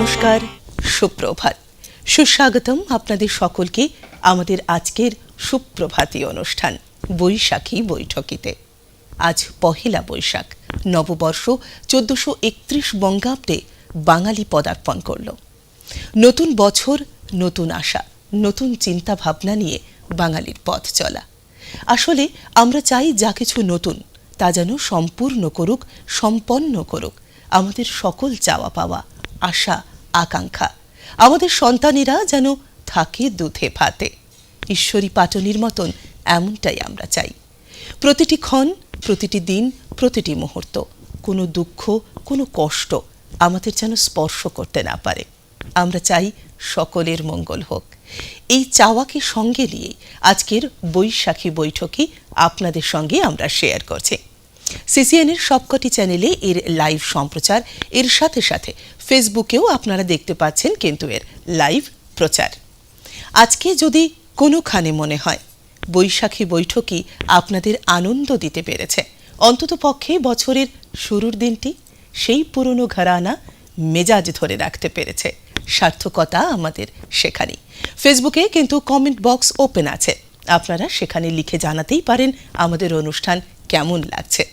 নমস্কার, সুপ্রভাত, সুস্বাগতম আপনাদের সকলকে আমাদের আজকের সুপ্রভাতী অনুষ্ঠান বৈশাখী বৈঠকিতে। আজ পহেলা বৈশাখ, নববর্ষ 1431 বঙ্গাব্দে বাঙালি পদার্পণ করল। নতুন বছর, নতুন আশা, নতুন চিন্তা ভাবনা নিয়ে বাঙালির পথ চলা। আসলে আমরা চাই যা কিছু নতুন তা যেন সম্পূর্ণ করুক, সম্পন্ন করুক আমাদের সকল চাওয়া পাওয়া, আশা আকাঙ্ক্ষা। আমাদের সন্তানেরা যেন থাকে দুধে ভাতে, ঈশ্বরী পাটনির মতন এমনটাই আমরা চাই। প্রতিটি ক্ষণ, প্রতিটি দিন, প্রতিটি মুহূর্ত কোনো দুঃখ, কোনো কষ্ট আমাদের যেন স্পর্শ করতে না পারে। আমরা চাই সকলের মঙ্গল হোক। এই চাওয়াকে সঙ্গে নিয়ে আজকের বৈশাখী বৈঠকি আপনাদের সঙ্গে আমরা শেয়ার করছি। সিসিএনের সবকটি চ্যানেলে এর লাইভ সম্প্রচার, এর সাথে সাথে ফেসবুকেও আপনারা দেখতে পাচ্ছেন কিন্তু এর লাইভ প্রচার। আজকে যদি কোনোখানে মনে হয় বৈশাখী বৈঠকি আপনাদের আনন্দ দিতে পেরেছে, অন্তত পক্ষে বছরের শুরুর দিনটি সেই পুরনো ঘরানা মেজাজ ধরে রাখতে পেরেছে, সার্থকতা আমাদের সেখানেই। ফেসবুকে কিন্তু কমেন্ট বক্স ওপেন আছে, আপনারা সেখানে লিখে জানাতেই পারেন আমাদের অনুষ্ঠান কেমন লাগছে।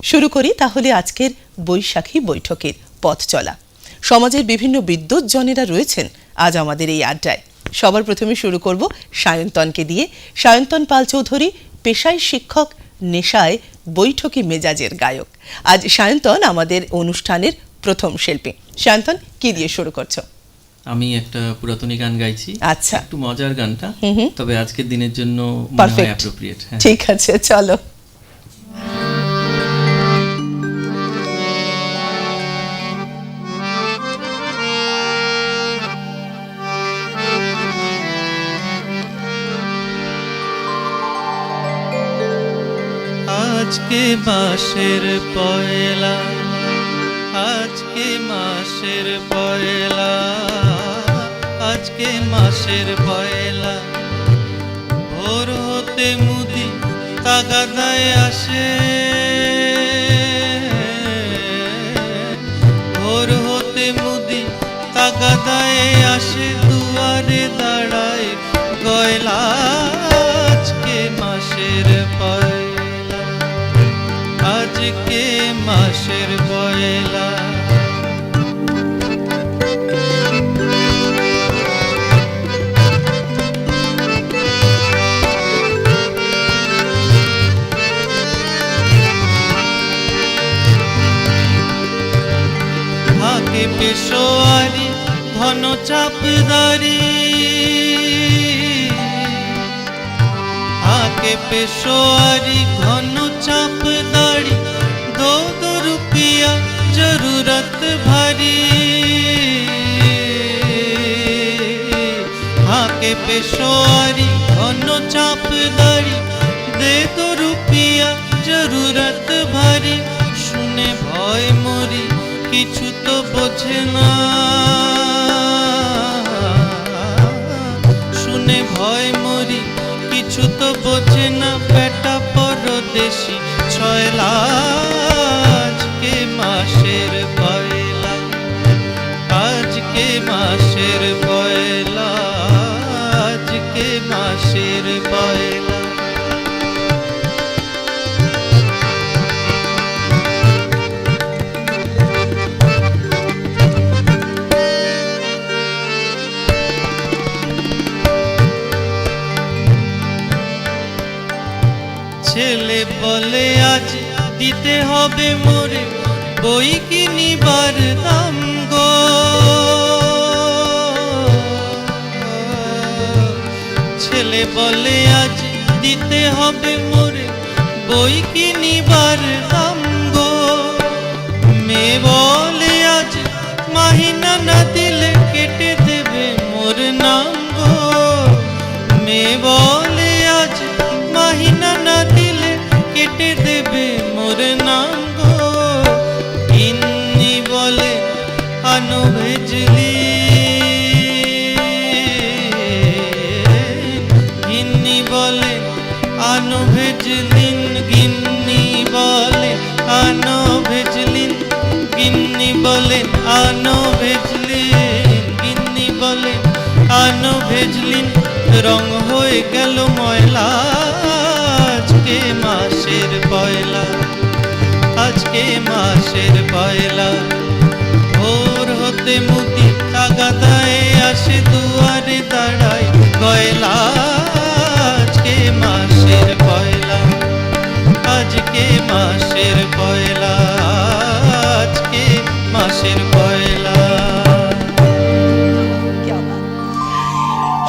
শুরু করি তাহলে আজকের বৈশাখী বৈঠকের পথ চলা। সমাজের বিভিন্ন বিদ্বজ্জনেরা রয়েছেন আজ আমাদের এই আড্ডায়। সবার প্রথমে শুরু করব সায়ন্তনকে দিয়ে। সায়ন্তন পাল চৌধুরী পেশায় শিক্ষক, নেশায় বৈঠকি মেজাজের গায়ক। আজ সায়ন্তন আমাদের অনুষ্ঠানের প্রথম শিল্পী। সায়ন্তন, কি দিয়ে শুরু করছো? আমি একটা পুরাতনী গান গাইছি। আচ্ছা, একটু মজার গানটা, তবে আজকের দিনের জন্য অ্যাপ্রোপ্রিয়েট। ঠিক আছে, চলো। আজকে মাসের পয়লা, আজকে মাসের পয়লা, আজকে মাসের পয়লা, ভোর হতে মুদি তাগাদায় আসে, ভোর হতে মুদি তাগাদায় আসে, দুয়ারে দাঁড়ায় গয়লা। আজকে মাসের পয়লা, আজকে মাসের পয়লা। হাকে পেশোয়ারি ঘন চাপদারি, হাকে পেশোয়ারি ঘন চাপদারি, दो दो रुपया जरूरत भरी। हाके पेशोरी घन चापदारी, दे दो रुपया जरूरत भरी। शुने भय मरी किछु तो बोझे ना, शुने भय मरी किछु तो बोझे ना, बेटा परदेशी ছয়লা। আজকে মাসের পয়লা, আজকে মাসের পয়লা, আজকে মাসের পয়লা। ছেলে বলে আজ দিতে হবে মোরে বই কিনিবার দাম গো, ছেলে বলে আজ দিতে হবে মোরে বই কিনিবার দাম গো। মেয়ে বলে আজ মাহিনা না দিলে কেটে দেবে মোর নাম গো। মেয়ে বলে আজ মাহিনা না দিলে কেটে দেবে মোর নাম গো। গিন্নি বলে আনো ভেজলি, গিন্নি বলে আনো ভেজলিন, গিন্নি বলে আনো ভেজলিন, গিন্নি বলে আনো ভেজলিন। ভেজলিন রং হয়ে গেল ময়লা, আজকে মাসের পয়লা, আজকে মাসের পয়লা। ভোর হতে মুদি তাগাদায় আসে দুয়ারে দাঁড়ায় গয়লা, আজকে মাসের পয়লা, আজকে মাসের পয়লা, আজকে মাসের পয়লা।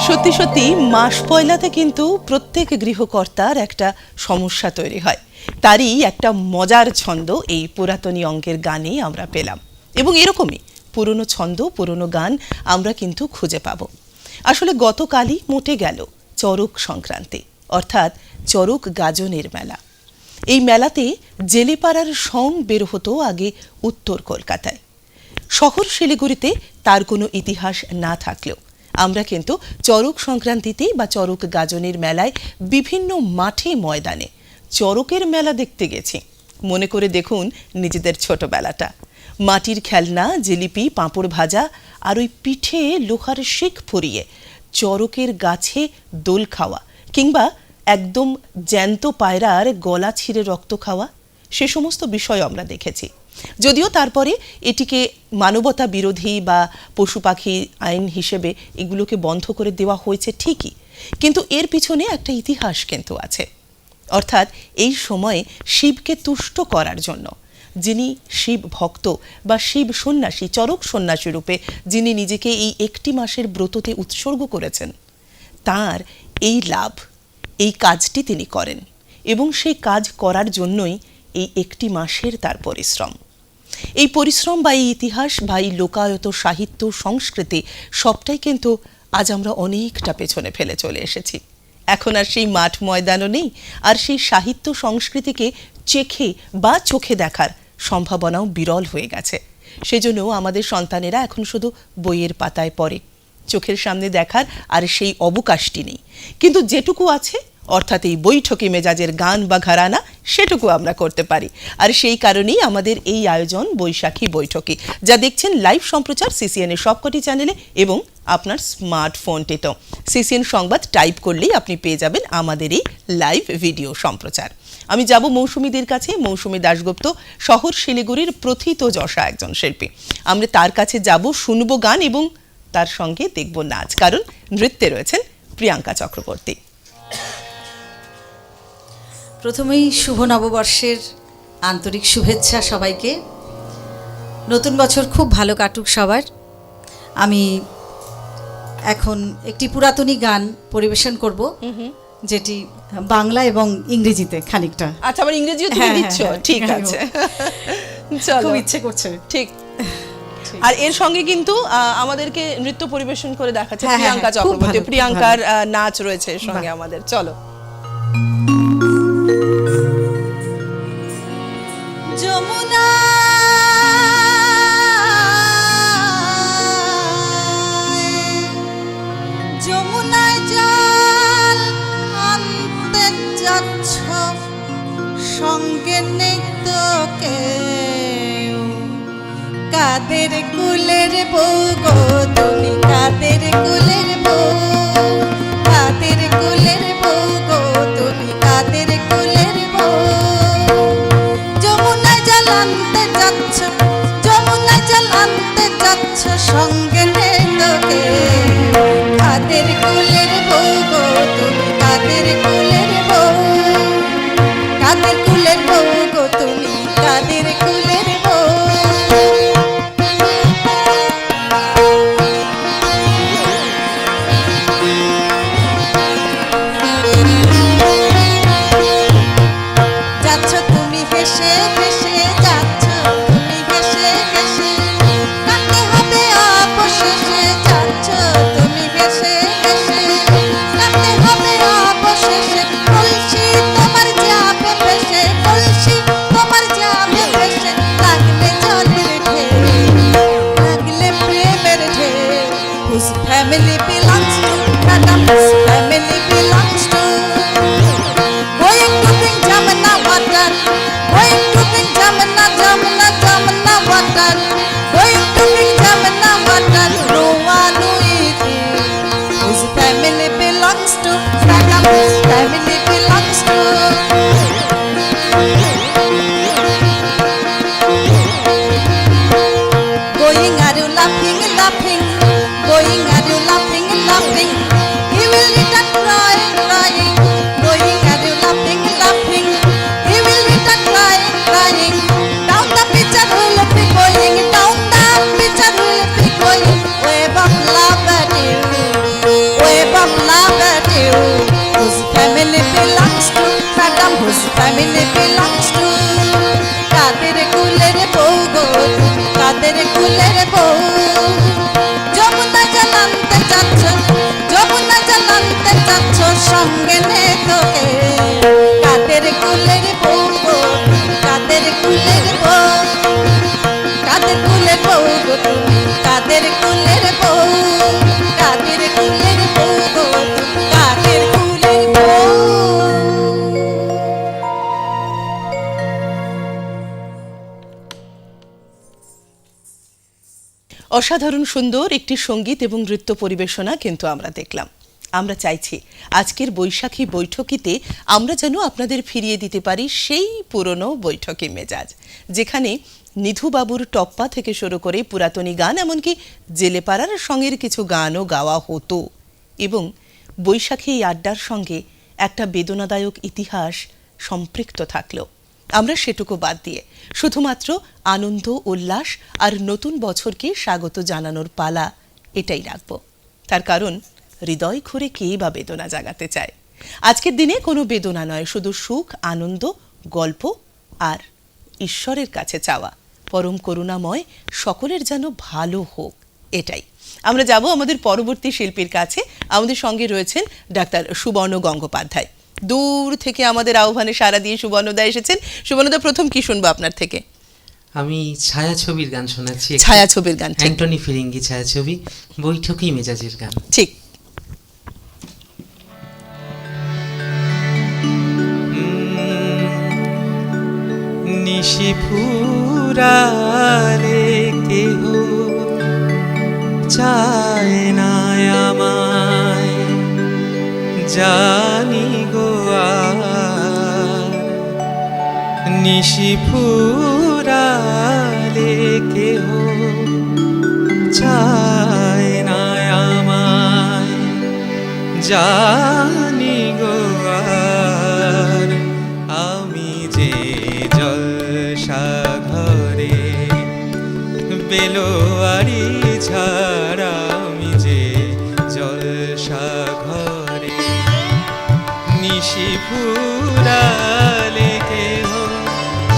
সত্যি সত্যি মাস পয়লাতে কিন্তু প্রত্যেক গৃহকর্তার একটা সমস্যা তৈরি হয়। তারই একটা মজার ছন্দ এই পুরাতনী অঙ্কের গানে আমরা পেলাম, এবং এরকমই পুরনো ছন্দ পুরনো গান আমরা কিন্তু খুঁজে পাব। আসলে গতকালই মোটে গেল চড়ক সংক্রান্তি, অর্থাৎ চড়ক গাজনের মেলা। এই মেলাতে জেলেপাড়ার সং বের হতো আগে উত্তর কলকাতায়। শহর শিলিগুড়িতে তার কোনো ইতিহাস না থাকলেও আমরা কিন্তু চড়ক সংক্রান্তিতে বা চড়ক গাজনের মেলায় বিভিন্ন মাঠে ময়দানে চড়কের মেলা দেখতে গেছি। মনে করে দেখুন নিজেদের ছোটবেলাটা। মাটির খেলনা, জিলিপি, পাঁপড় ভাজা আর ওই পিঠে লোহার শিক পরিয়ে চড়কের গাছে দোল খাওয়া, কিংবা একদম জ্যান্ত পায়রার গলা ছিঁড়ে রক্ত খাওয়া, সে সমস্ত বিষয় আমরা দেখেছি। যদিও তারপরে এটিকে মানবতা বিরোধী বা পশু পাখি আইন হিসেবে এগুলোকে বন্ধ করে দেওয়া হয়েছে ঠিকই, কিন্তু এর পিছনে একটা ইতিহাস কিন্তু আছে। অর্থাৎ এই সময়ে শিবকে তুষ্ট করার জন্য যিনি শিব ভক্ত বা শিব সন্ন্যাসী, চরক সন্ন্যাসী রূপে যিনি নিজেকে এই একটি মাসের ব্রততে উৎসর্গ করেছেন, তার এই লাভ, এই কাজটি তিনি করেন, এবং সেই কাজ করার জন্যই এই একটি মাসের তার পরিশ্রম। এই পরিশ্রম বা এই ইতিহাস বা এই লোকায়ত সাহিত্য সংস্কৃতি সবটাই কিন্তু আজ আমরা অনেকটা পেছনে ফেলে চলে এসেছি। এখন আর সেই মাঠ ময়দানও নেই, আর সেই সাহিত্য সংস্কৃতিকে চেখে বা চোখে দেখার সম্ভাবনাও বিরল হয়ে গেছে। সেজন্য আমাদের সন্তানেরা এখন শুধু বইয়ের পাতায় পড়ে, চোখের সামনে দেখার আর সেই অবকাশটি নেই। কিন্তু যেটুকু আছে, অর্থাৎ এই বৈঠকি মেজাজের গান বা ঘরানা, সেটুকু আমরা করতে পারি। আর সেই কারণেই আমাদের এই আয়োজন বৈশাখী বৈঠকি, যা দেখছেন লাইভ সম্প্রচার সিসিএন এর সবকটি চ্যানেলে এবং আপনার স্মার্টফোনটিতেও। সিসিএন সংবাদ টাইপ করলেই আপনি পেয়ে যাবেন আমাদের এই লাইভ ভিডিও সম্প্রচার। আমি যাব মৌসুমীদের কাছে। মৌসুমী দাশগুপ্ত শহর শিলিগুড়ির প্রথিত যশা একজন শিল্পী। আমরা তার কাছে যাব, শুনবো গান এবং তার সঙ্গে দেখব নাচ, কারণ নৃত্যে রয়েছেন প্রিয়াঙ্কা চক্রবর্তী। প্রথমেই শুভ নববর্ষের আন্তরিক শুভেচ্ছা সবাইকে। নতুন বছর খুব ভালো কাটুক সবার। আমি এখন একটি পুরাতনী গান পরিবেশন করব, যেটি বাংলা এবং ইংরেজিতে খানিকটা। আচ্ছা, আবার ইংরেজিও তুমি দিচ্ছ? ঠিক আছে, চলো, খুব ইচ্ছে করছে। ঠিক। আর এর সঙ্গে কিন্তু আমাদেরকে নৃত্য পরিবেশন করে দেখাচ্ছে প্রিয়াঙ্কা চক্রবর্তী। প্রিয়াঙ্কার নাচ রয়েছে এর সঙ্গে আমাদের। চলো। যমুনা যমুনায় জল আনতে যাচ্ছ, সঙ্গে নেই তো কেউ। কাদের কুলের বউ গো তুমি, কাদের কুলের বউ, কাদের কুলের বউ গো তুমি, কাদের কুলের বউ। যমুনায় জল আনতে যাচ্ছ, যমুনায় জল আনতে যাচ্ছ, সঙ্গে নেই তো কেউ। কাদের কুলের বউ গো তুমি, কাদের কুলের বউ, কাদের কুলের বউ গো তুমি, কাদের কুলের বউ। যাচ্ছ তুমি হেসে হেসে, যাচ্ছ তুমি হেসে হেসে, কাটতে হবে অবশেষে। যাচ্ছ তুমি হেসে হেসে, কাটতে হবে অবশেষে। বলছি তোমার যাবে ভেসে, বলছি তোমার যাবে ভেসে। লাগলে জলের ঢেউ, লাগলে প্রেমের ঢেউ। Whose family belongs to, madam, whose family belongs to. Going to bring Jamuna water, going to bring Jamuna, Jamuna, Jamuna water. Going to bring Jamuna water, no one will eat it. Whose family অসাধারণ সুন্দর একটি সঙ্গীত এবং নৃত্য পরিবেশনা কিন্তু আমরা দেখলাম। আমরা চাইছি আজকের বৈশাখী বৈঠকিতে আমরা যেন আপনাদের ফিরিয়ে দিতে পারি সেই পুরনো বৈঠকি মেজাজ, যেখানে নিধুবাবুর টপ্পা থেকে শুরু করে পুরাতনী গান, এমনকি জেলেপাড়ার সঙ্গের কিছু গানও গাওয়া হতো, এবং বৈশাখী এই আড্ডার সঙ্গে একটা বেদনাদায়ক ইতিহাস সম্পৃক্ত থাকলো। আমরা সেটুকু বাদ দিয়ে শুধুমাত্র আনন্দ, উল্লাস আর নতুন বছরকে স্বাগত জানানোর পালা এটাই রাখব। তার কারণ হৃদয় খুঁড়ে কেই বা বেদনা জাগাতে চায়। আজকের দিনে কোনো বেদনা নয়, শুধু সুখ, আনন্দ, গল্প আর ঈশ্বরের কাছে চাওয়া পরম করুণাময় সকলের যেন ভালো হোক, এটাই। আমরা যাব আমাদের পরবর্তী শিল্পীর কাছে। আমাদের সঙ্গে রয়েছেন ডাক্তার সুবর্ণ গঙ্গোপাধ্যায়। দূর থেকে আমাদের আহ্বানে সাড়া দিয়ে সুবর্ণদা এসেছেন। সুবর্ণদা, প্রথম কি শুনবো আপনার থেকে? আমি ছায়াছবির গান শোনাচ্ছি। ছায়াছবির গান, ঠিক। অ্যান্টনি ফিরিঙ্গি ছায়াছবি, বৈঠকি মেজাজের গান। ঠিক। নিশি ফুরালে কেহ চায় না আমায়, জানি গো আর নিশি ফুরালে কেহ চায় না আমায়, জানি গো আর আমি যে জলসাঘরে বেলোয়ারি ছাড়া, আমি যে জলসাঘরে নিশি ফুরালে কেহ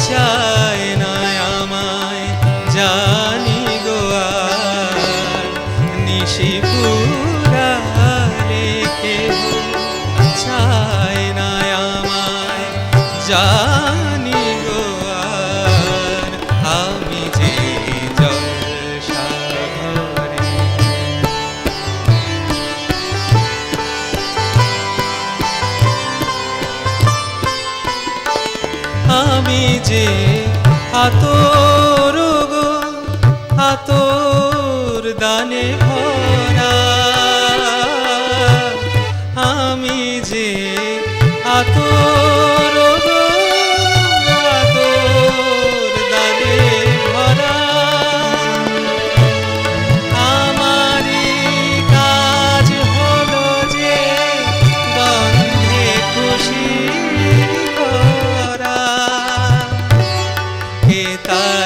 চায় না আমায়, জানি গো আর নিশি ফুরালে কেহ চায় না আমায়, জানি গো আর আমি যে জলসাঘরে। আমি যে আতর গো আতর দানে ভরা, আমি যে আতর গো আতর দানে ভরা, আমারই কাজ হলো যে গন্ধে খুশি করা, কে তার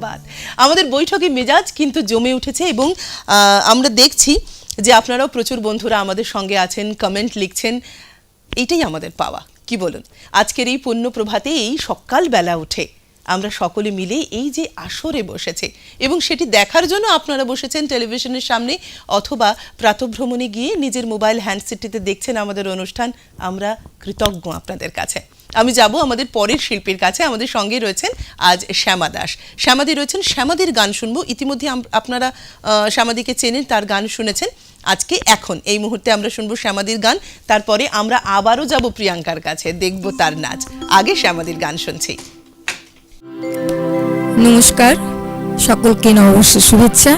বাত। আমাদের বৈঠকে মেজাজ কিন্তু জমে উঠেছে এবং আমরা দেখছি যে আপনারাও প্রচুর বন্ধুরা আমাদের সঙ্গে আছেন, কমেন্ট লিখছেন। এইটাই আমাদের পাওয়া, কি বলুন? আজকের এই পুণ্য প্রভাতে এই সকালবেলা উঠে আমরা সকলে মিলে এই যে আসরে বসেছে এবং সেটি দেখার জন্য আপনারা বসেছেন টেলিভিশনের সামনে অথবা প্রাতঃভ্রমণে গিয়ে নিজের মোবাইল হ্যান্ডসেটটিতে দেখছেন আমাদের অনুষ্ঠান। আমরা কৃতজ্ঞ আপনাদের কাছে। আমি যাব আমাদের পরের শিল্পীর কাছে। আমাদের সঙ্গে রয়েছেন আজ শ্যামা দাস। শ্যামাদি রয়েছেন, শ্যামাদির গান শুনবো। ইতিমধ্যে আপনারা শ্যামাদিকে চেনেন, তার গান শুনেছেন। আজকে এখন এই মুহূর্তে আমরা শুনবো শ্যামাদির গান, তারপরে আমরা আবারও যাব প্রিয়াঙ্কার কাছে, দেখব তার নাচ। আগে শ্যামাদির গান শুনছি। নমস্কার, সকলকে নববর্ষ শুভেচ্ছা।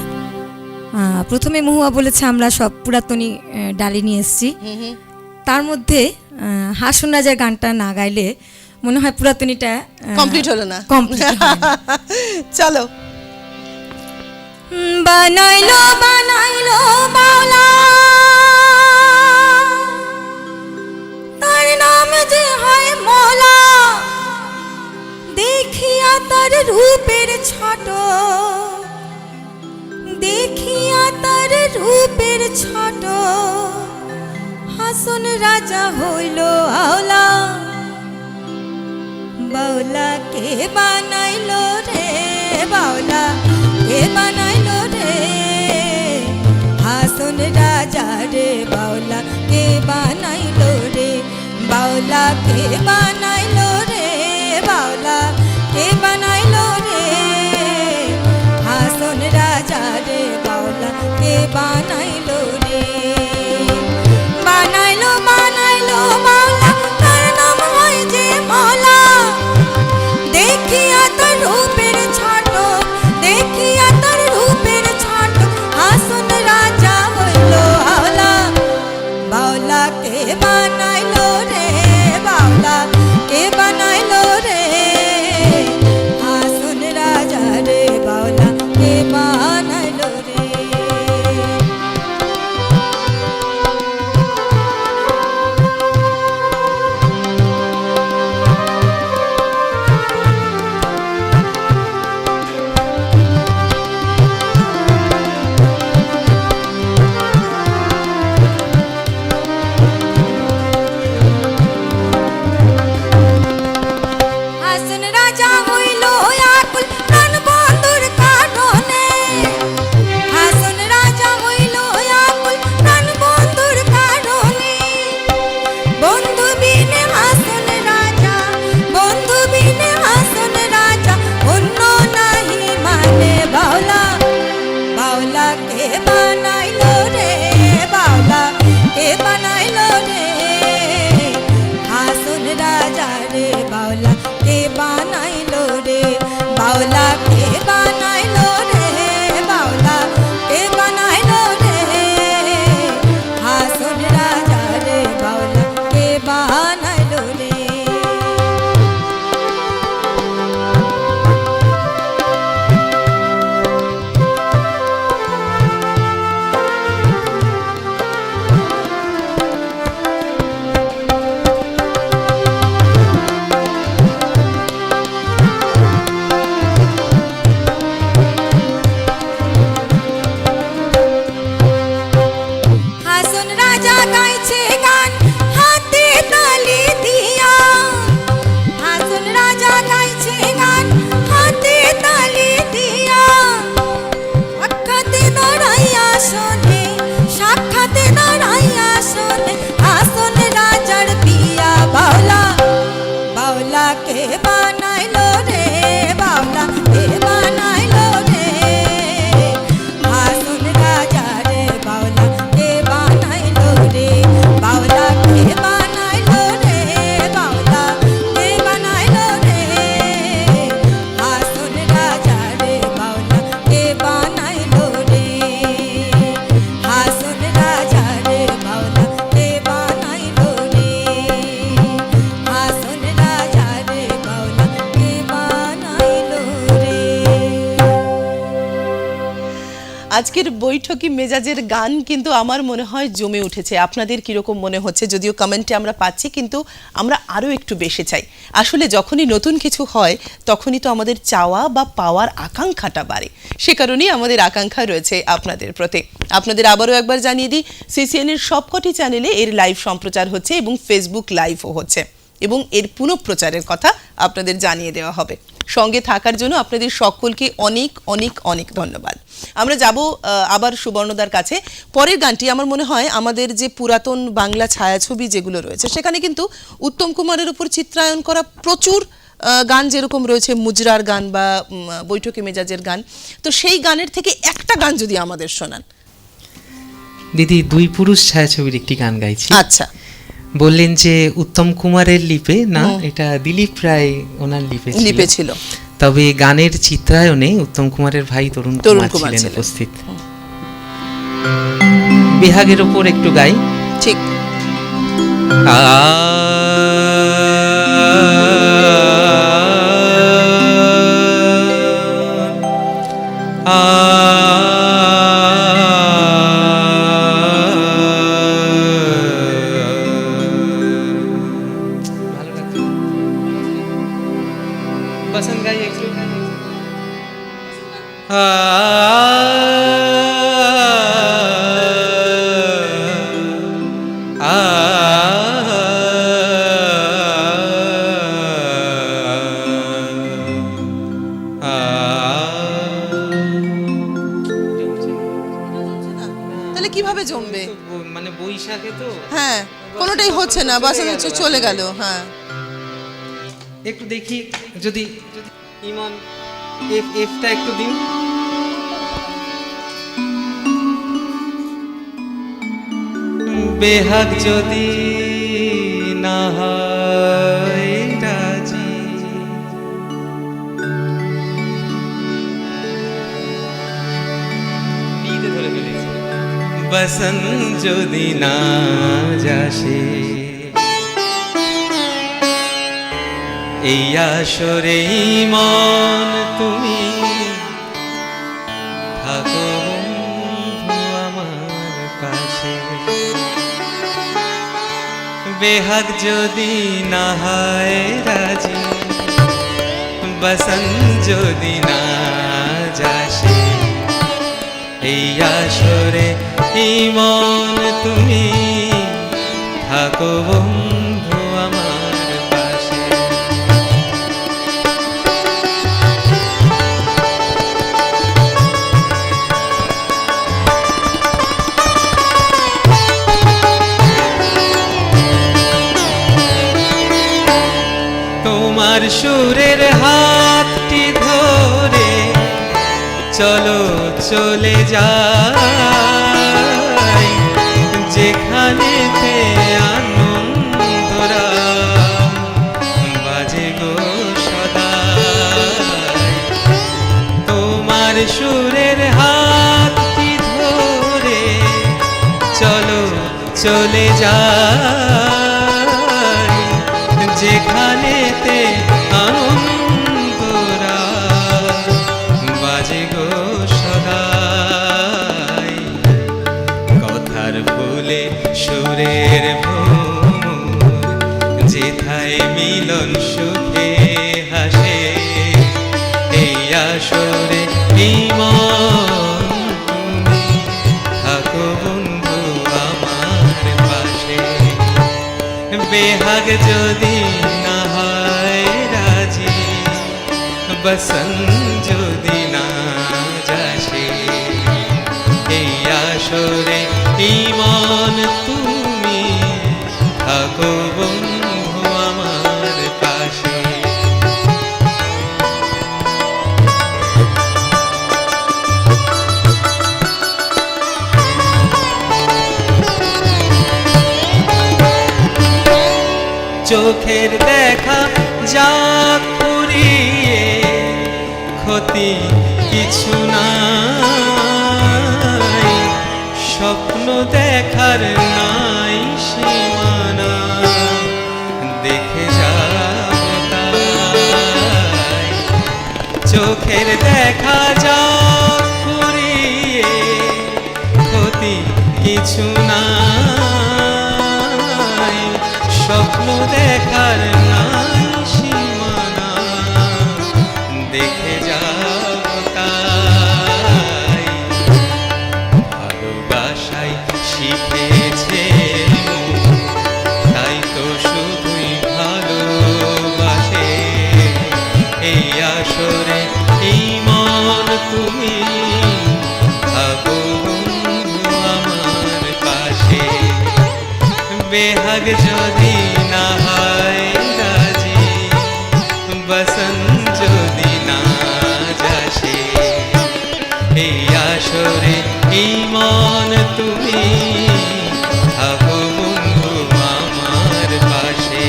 প্রথমে মহুয়া বলেছে আমরা সব পুরাতনী ডালি নিয়ে এসেছি, তার মধ্যে হাসুন রাজার গানটা না গাইলে মনে হয় পুরাতনীটা কমপ্লিট হলো না। চলো। বানাইলো বানাইলো বাউলা, তার নাম যে হয় মোলা, দেখিয়া তার রূপের ছোট, দেখিয়া তার রূপের ছোট, হাসন রাজা হইল আওলা। বাউলা কে বানাইলো রে, বাউলা কে বানাইলো রে, হাসন রাজা রে, বাউলা কে বানাইলো রে, বাউলা কে বানাইলো রে, বাউলা কে বানাইলো রে, হাসন রাজা রে, বাউলা কে বানাইলো রে। বানাইলো বানাইলো বাউলা, তার নাম হয় যে মৌলা, দেখিয়া তার রূপের ছোট, দেখিয়া তার রূপের ছোট, হাসন রাজা হইল আওলা। বাউলা কে বানাইলো রে, বাউলা কে বানাইলো রে, হাসন রাজা রে, বাউলা কে বানাইলো রে। হাসন রাজা হইল আকুল প্রাণ বন্ধুর কারণে, হাসন রাজা হইল আকুল প্রাণ বন্ধুর কারণে, বন্ধু বিনে হাসন রাজা, বন্ধু বিনে হাসন রাজা, অন্য নাহি মানে বাউলা। বাউলা কে বানাইলো রে, বাউলা কে বানাইলো রে, হাসন রাজা রে, বাউলা কে বানাইলো রে, বাউলা কে বানাইলো রে, বাউলা কে বানাইলো রে, হাসন রাজা রে, বাউলা কে বানাইলো রে। আজকের বৈঠকি মেজাজের গান কিন্তু আমার মনে হয় জমে উঠেছে। আপনাদের কিরকম মনে হচ্ছে যদিও কমেন্টে আমরা পাচ্ছি, কিন্তু আমরা আরও একটু বেশি চাই। আসলে যখনই নতুন কিছু হয় তখনই তো আমাদের চাওয়া বা পাওয়ার আকাঙ্ক্ষাটা বাড়ে। সে কারণেই আমাদের আকাঙ্ক্ষা রয়েছে আপনাদের প্রতি। আপনাদের আবারও একবার জানিয়ে দিই, সিসিএনের সবকটি চ্যানেলে এর লাইভ সম্প্রচার হচ্ছে এবং ফেসবুক লাইভও হচ্ছে, এবং এর পুনঃপ্রচারের কথা আপনাদের জানিয়ে দেওয়া হবে। সঙ্গে থাকার জন্য আপনাদের সকলকে অনেক অনেক অনেক ধন্যবাদ। আমরা যাব আবার সুবর্ণদার কাছে। পরের গানটি আমার মনে হয় আমাদের যে পুরাতন বাংলা ছায়াছবি যেগুলো রয়েছে সেখানে কিন্তু উত্তম কুমারের উপর চিত্রায়ন করা প্রচুর গান যেরকম রয়েছে, মুজরার গান বা বৈঠকি মেজাজের গান, তো সেই গানের থেকে একটা গান যদি আমাদের শোনান। দিদি, দুই পুরুষ ছায়াছবির একটি গান গাইছি। আচ্ছা, বললেন যে উত্তম কুমারের লিপে না, এটা দিলীপ রায় ওনার লিপে ছিল। তবে গানের চিত্রায়নে উত্তম কুমারের ভাই তরুণ কুমার ছিলেন উপস্থিত। বিহাগের ওপর একটু গাই। ঠিক। बसंत गाई একটু। তাহলে কিভাবে জমবে? মানে বৈশাখে তো হ্যাঁ, কোনোটাই হচ্ছে না, বাসে চলে গেল। হ্যাঁ, একটু দেখি যদি ইমন এফটা একটু দিন। বেহাগ যদি না হয় রাজি, বসন্ত যদি না যাসে, এই আসরে মন তুমি থাকো বন্ধু আমার পাশে। বেহাগ যদি না হয় রাজি, বসন্ত যদি না যাসে, এই আসরে মন তুমি থাকো বন্ধু আমার পাশে। তোমার সুরের হাতটি ধরে চলো চলে যাই, যেখানেতে আনন্দরা বাজে গো সদাই। তোমার সুরের হাতটি ধরে চলো চলে যাই, যেখানেতে আনন্দরা বাজে গো সদাই। কথার ফুলে সুরের ভ্রমর, যেথায় মিলন সুখে হাসে, এই আসরে মন তুমি থাকো বন্ধু আমার পাশে। বেহাগ যদি না হয় রাজি, বসন্ত যদি না যাসে, এই আসরে মন তুমি থাকো বন্ধু আমার পাশে। চোখের দেখা যা পুরিয়ে ক্ষতি কিছু নাই, স্বপ্ন দেখার নাই সীমানা, দেখে যাব তাই। চোখের দেখা যা ফুরিয়ে অতি কিছু নাই, স্বপ্ন দেখার নাই সীমানা, দেখে যাব তাই। ভালোবাসাই শিখেছে মন, তাই তো শুধুই ভালোবাসে। এই আসরে এই মন তুমি থাকো বন্ধু আমার পাশে। বেহাগ যদি না হয় রাজি, বসন যদি না যাসে, এই আসরে এই মন তুমি থাকো বন্ধু আমার পাশে।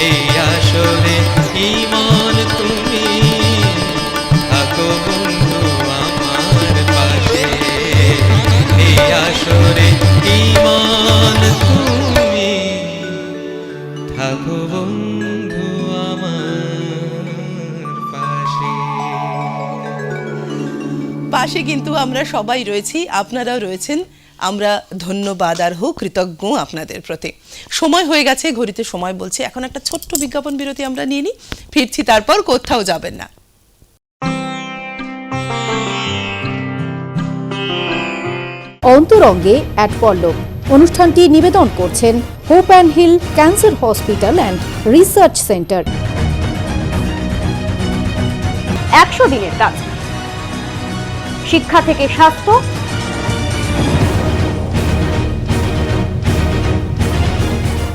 এই আসরে এই মন তুমি থাকো বন্ধু আমার পাশে। এই আসরে এই মন তুমি থাকো বন্ধু আমার পাশে। পাশে কিন্তু আমরা সবাই রয়েছি, আপনারাও রয়েছেন। আমরা ধন্যবাদ আর কৃতজ্ঞ আপনাদের প্রতি। সময় হয়ে গেছে, ঘড়িতে সময় বলছে এখন একটা ছোট্ট বিজ্ঞাপন বিরতি আমরা নিয়ে নিই, ফিরছি, তারপর কোথাও যাবেন না। অন্তরঙ্গে অ্যাট পল্লব অনুষ্ঠানটি নিবেদন করছেন hope and heal cancer hospital and research centre. 100 দিনের কাজ, শিক্ষা থেকে স্বাস্থ্য,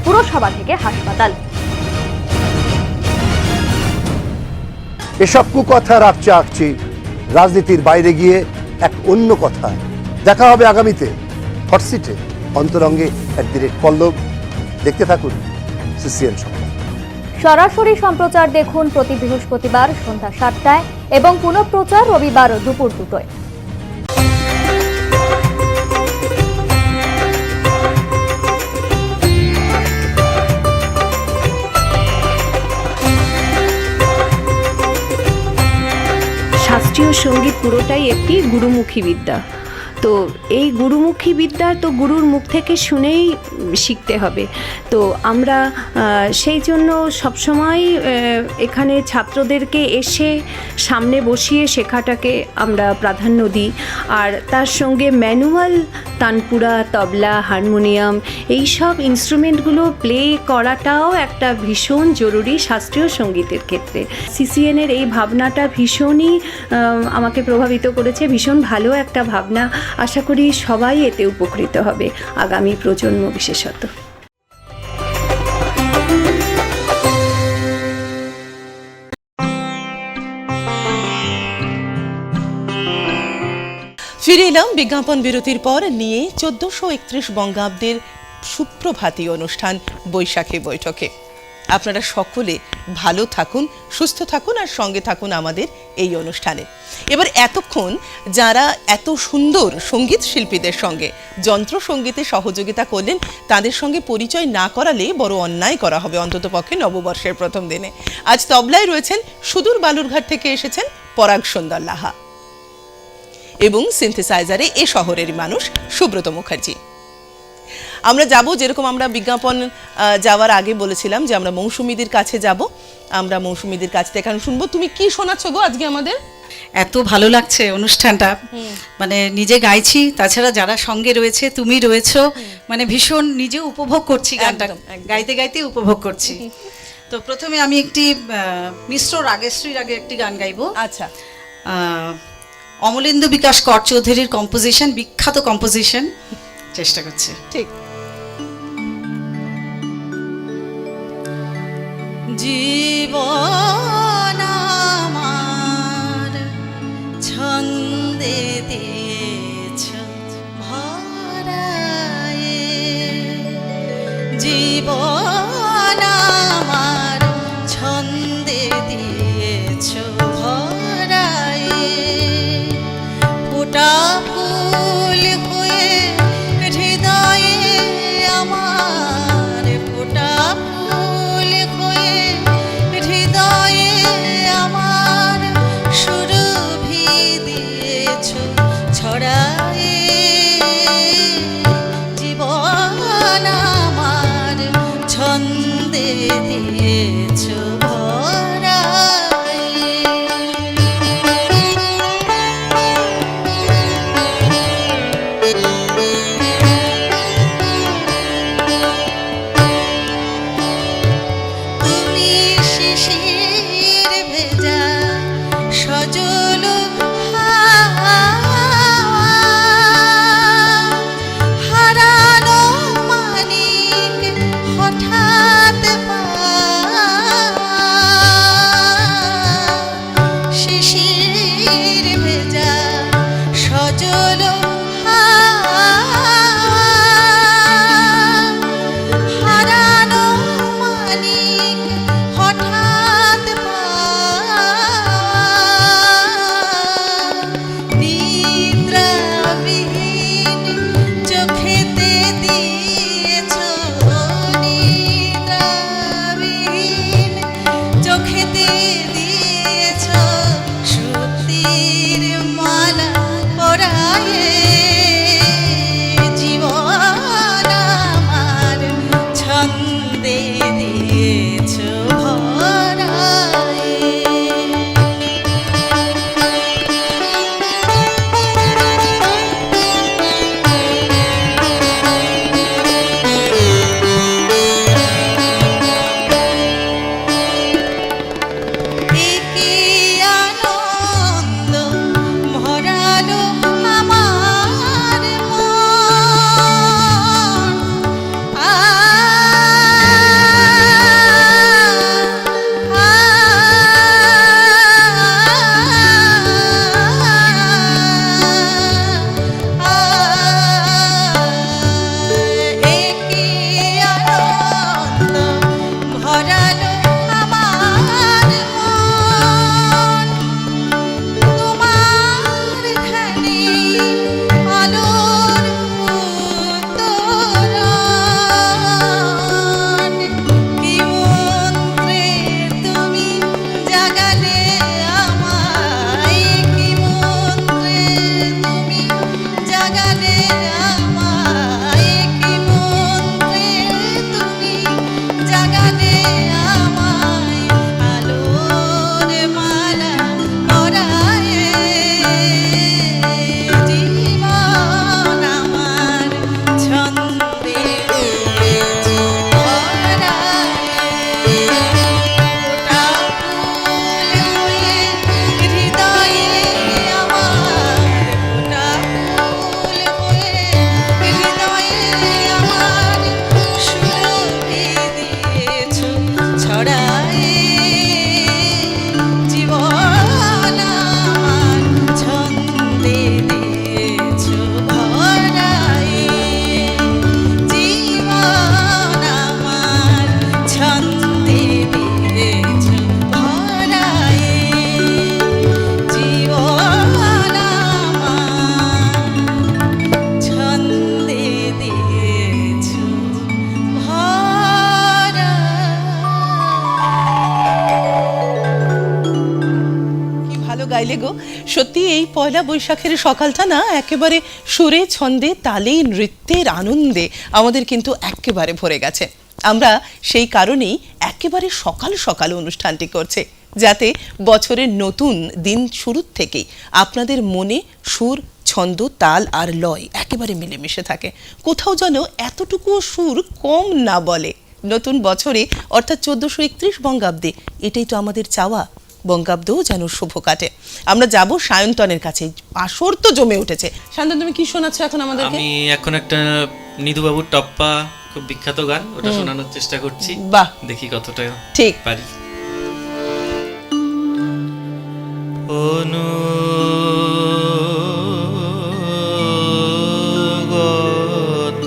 পুরসভা থেকে হাসপাতাল। এসব কুকথা রাখছে আঁকছি রাজনীতির বাইরে গিয়ে এক অন্য কথা। দেখা হবে আগামীতে হটসিটে অন্তরঙ্গে @পল্লব। দেখতে থাকুন সিসিএন সংবাদ। সরাসরি সম্প্রচার দেখুন প্রতি বৃহস্পতিবার সন্ধ্যা 7টায় এবং পুনঃপ্রচার রবিবার দুপুর 2টায়। শাস্ত্রীয় সঙ্গীত পুরোটাই একটি গুরুমুখী বিদ্যা। তো এই গুরুমুখী বিদ্যা তো গুরুর মুখ থেকে শুনেই শিখতে হবে। তো আমরা সেই জন্য সবসময় এখানে ছাত্রদেরকে এসে সামনে বসিয়ে শেখাটাকে আমরা প্রাধান্য দিই। আর তার সঙ্গে ম্যানুয়াল তানপুরা, তবলা, হারমোনিয়াম এই সব ইনস্ট্রুমেন্টগুলো প্লে করাটাও একটা ভীষণ জরুরি শাস্ত্রীয় সঙ্গীতের ক্ষেত্রে। সিসিএনের এই ভাবনাটা ভীষণই আমাকে প্রভাবিত করেছে, ভীষণ ভালো একটা ভাবনা। আশা করি সবাই এতে উপকৃত হবে, আগামী প্রজন্ম বিশেষত। ফিরে এলাম বিজ্ঞাপন বিরতির পর নিয়ে 1431 বঙ্গাব্দের সুপ্রভাতী অনুষ্ঠান বৈশাখী বৈঠকে। আপনারা সকলে ভালো থাকুন, সুস্থ থাকুন আর সঙ্গে থাকুন আমাদের এই অনুষ্ঠানে। এবার এতক্ষণ যারা এত সুন্দর সঙ্গীত শিল্পীদের সঙ্গে যন্ত্র সঙ্গীতে সহযোগিতা করলেন তাদের সঙ্গে পরিচয় না করালে বড় অন্যায় করা হবে, অন্ততপক্ষে নববর্ষের প্রথম দিনে। আজ তবলায় রয়েছেন সুদূর বালুরঘাট থেকে এসেছেন পরাগ সুন্দর লাহা এবং সিনথেসাইজারে এ শহরের মানুষ সুব্রত মুখার্জি। আমরা যাব, যেরকম আমরা বিজ্ঞাপন যাওয়ার আগে বলেছিলাম যে আমরা মৌসুমীদের কাছে যাব। আমরা মৌসুমীদের কাছ থেকে এখন শুনবো তুমি কি শোনাচ্ছ গো আজকে আমাদের। এত ভালো লাগছে অনুষ্ঠানটা, মানে নিজে গাইছি, তাছাড়া যারা সঙ্গে রয়েছে, তুমি রয়েছো, মানে ভীষণ নিজে উপভোগ করছি গানটা, গাইতে গাইতে উপভোগ করছি। তো প্রথমে আমি একটি মিশ্র রাগেশ্রী রাগে একটি গান গাইবো। আচ্ছা, অমলেন্দু বিকাশ কর চৌধুরীর কম্পোজিশন, বিখ্যাত কম্পোজিশন, চেষ্টা করছি। ঠিক। জীবন আমার ছন্দে দিয়েছ ভরায়ে, জীবন আমার ছন্দে দিয়েছ ভরায়ে, ফোটা ফুল হয়ে হৃদয়ে আমার, ফোটা ফুল হয়ে হৃদয়ে আমার সুরভি দিয়েছ ছড়ায়ে। দোলো হারানো মানিক হঠাৎ নিদ্রাবিহীন চোখেতে দিয়েছ নিদ্রাবিহীন চোখেতে দিয়েছ সত্যির মালা পরায়ে জীবন আমার ছন্দে দিয়েছ ভরায়ে একে আনন্দ ভরালো আমার মন একে আনন্দ ভরালো আমার মন তোমার ধ্যানে আলোর উত্তরণ কি মন্ত্রে তুমি জাগালে আমায় কি মন্ত্রে তুমি জাগালে আমায় কি মন্ত্রে তুমি জাগালে আমায় আলোর মালা পরায়ে জীবন আমার ছন্দে দিয়েছ ভরায়ে ওটা ফুল হয়ে হৃদয়ে আমার ওটা ফুল হয়ে হৃদয়ে আমার সুরভি দিয়েছ ছড়ায়ে জীবন আমার ছন্দে দিয়েছ ভরায়ে জীবন আমার ছন্দে দিয়েছ ভরায়ে জীবন আমার ছন্দে দিয়েছ কি ভালো গাইলে গো। সত্যি এই পয়লা বৈশাখের সকালটা না একেবারে সুরে ছন্দে তালে নৃত্যের আনন্দে আমাদের কিন্তু একেবারে ভরে গেছে। আমরা সেই কারণেই একেবারে সকাল সকাল অনুষ্ঠানটি করছে, যাতে বছরের নতুন দিন শুরুর থেকেই আপনাদের মনে সুর, ছন্দ, তাল আর লয় একেবারে মিলেমিশে থাকে। কোথাও যেন এতটুকু সুর কম না বলে। নতুন বছরে অর্থাৎ 1431 বঙ্গাব্দে এটাই তো আমাদের চাওয়া, বঙ্গাব্দও যেন শুভ কাটে। আমরা যাব সায়ন্তনের কাছে। আসর তো জমে উঠেছে। সায়ন্তন, তুমি কি শোনাচ্ছ এখন আমাদেরকে? আমি এখন একটা নিধুবাবুর টপ্পা, খুব বিখ্যাত গান, ওটা শোনানোর চেষ্টা করছি। বাহ, দেখি কতটা ঠিক পারি। অনুগত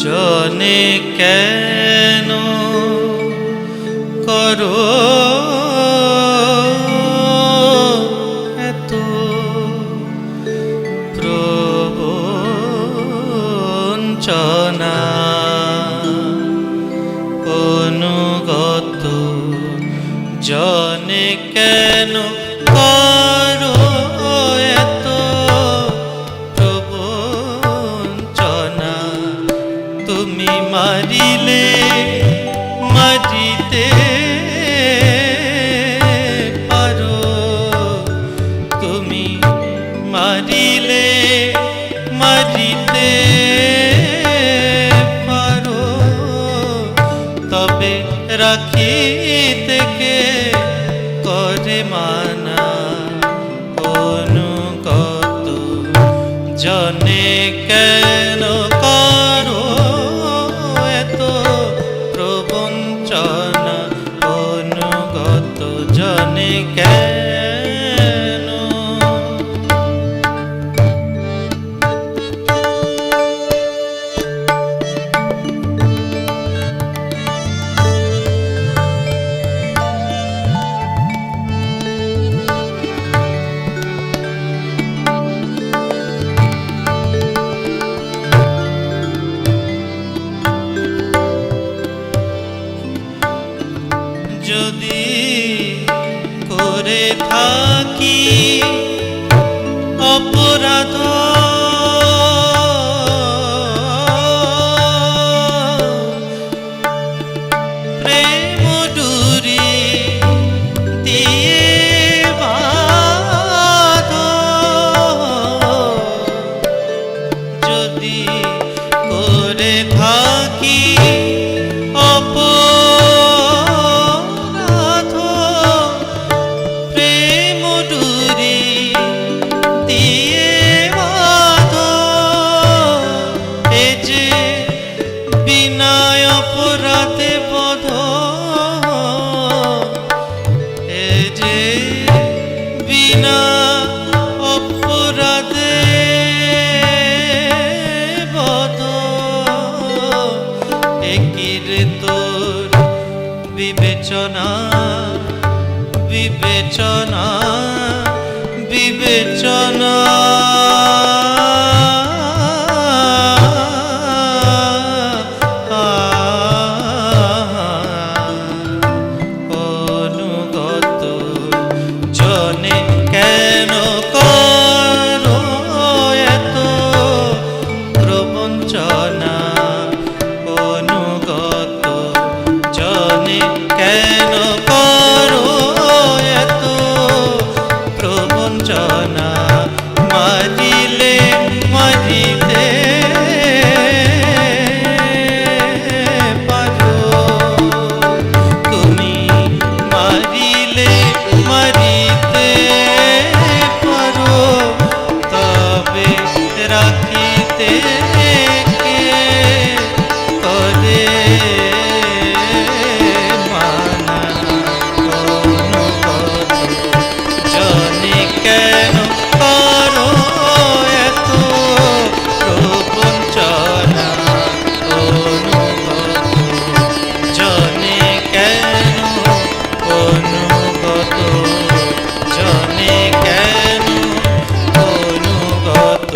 জনে কেন করো এত প্রবঞ্চনা, অনুগত জনে কেন করো এত প্রবঞ্চনা, তুমি মারিলে মারিতে পারো, তুমি মারিলে মারিতে পারো, তবে রাখিতে কে করে মানা, অনুগত জনে কেন করো এত প্রবঞ্চনা, অনুগত জনে কেন। অপরাধ প্রেম ডুরি দিয়ে বাঁধো, যদি করে থাকি অপরাধ প্রেম ডুরি দিয়ে বাঁধো, এ যে বিনায় অপরাধে বধ, এ যে বিনা অপরাধে বধ, একির তোর বিবেচনা বিবেচনা বিবেচনা অনুগত জনে কেন করো এত প্রবঞ্চনা, অনুগত জনে কেন করো এত প্রবঞ্চনা, মারিলে মারিতে পারো, তুমি মারিলে মারিতে পারো, তবে রাখিতে কে করে মানা, অনুগত জনে কেন করো এত প্রবঞ্চনা, অনুগত জনে কেন, অনুগত জনে কেন, অনুগত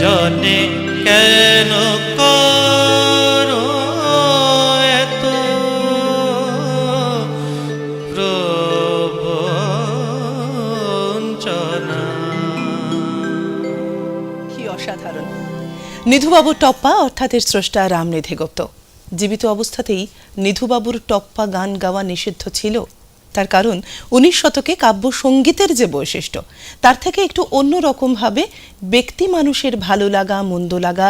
জনে কেন করো এত প্রবঞ্চনা। কি অসাধারণ! নিধুবাবুর টপ্পা অর্থাৎ এর স্রষ্টা রামনিধি গুপ্ত। জীবিত অবস্থাতেই নিধুবাবুর টপ্পা গান গাওয়া নিষিদ্ধ ছিল। তার কারণ 19 শতকে কাব্য সঙ্গীতের যে বৈশিষ্ট্য, তার থেকে একটু অন্যরকমভাবে ব্যক্তি মানুষের ভালো লাগা মন্দ লাগা,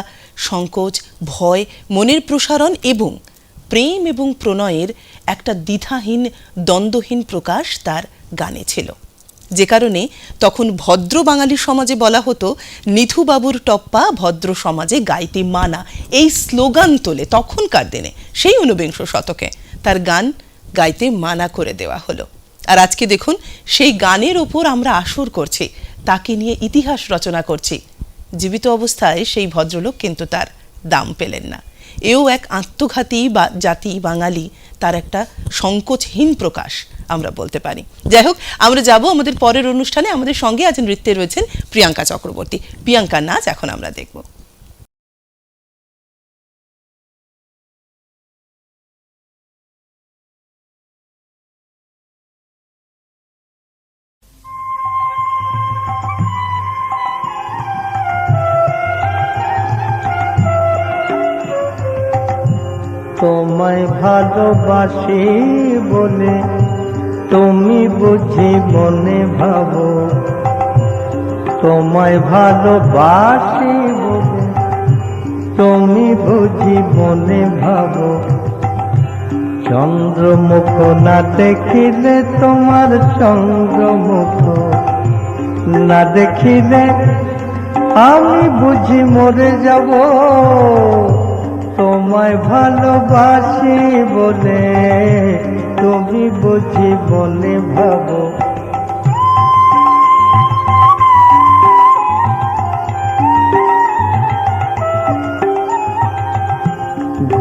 সংকোচ, ভয়, মনের প্রসারণ এবং প্রেম এবং প্রণয়ের একটা দ্বিধাহীন দ্বন্দ্বহীন প্রকাশ তার গানে ছিল। যে কারণে তখন ভদ্র বাঙালি সমাজে বলা হতো নিধুবাবুর টপ্পা ভদ্র সমাজে গাইতে মানা, এই স্লোগান তোলে তখনকার দিনে, সেই 19বিংশ শতকে তার গান গাইতে মানা করে দেওয়া হলো। আর আজকে দেখুন সেই গানের ওপর আমরা আসর করছি, তাকে নিয়ে ইতিহাস রচনা করছি। জীবিত অবস্থায় সেই ভদ্রলোক কিন্তু তার দাম পেলেন না। এও এক আত্মঘাতী বা জাতি বাঙালি, তার একটা সংকোচহীন প্রকাশ আমরা বলতে পারি। যাই হোক, আমরা যাব আমাদের পরের অনুষ্ঠানে। আমাদের সঙ্গে আজ নৃত্যে রয়েছেন প্রিয়াঙ্কা চক্রবর্তী। প্রিয়াঙ্কার নাচ এখন আমরা দেখব। তোমায় ভালোবাসি বলে তুমি বুঝি মনে ভাবো, তোমায় ভালোবাসি বলে তুমি বুঝি মনে ভাবো, চন্দ্রমুখ না দেখিলে তোমার চন্দ্রমুখ না দেখিলে আমি বুঝি মরে যাব, তোমায় ভালোবাসি বলে তুমি বুঝি মনে ভাবো।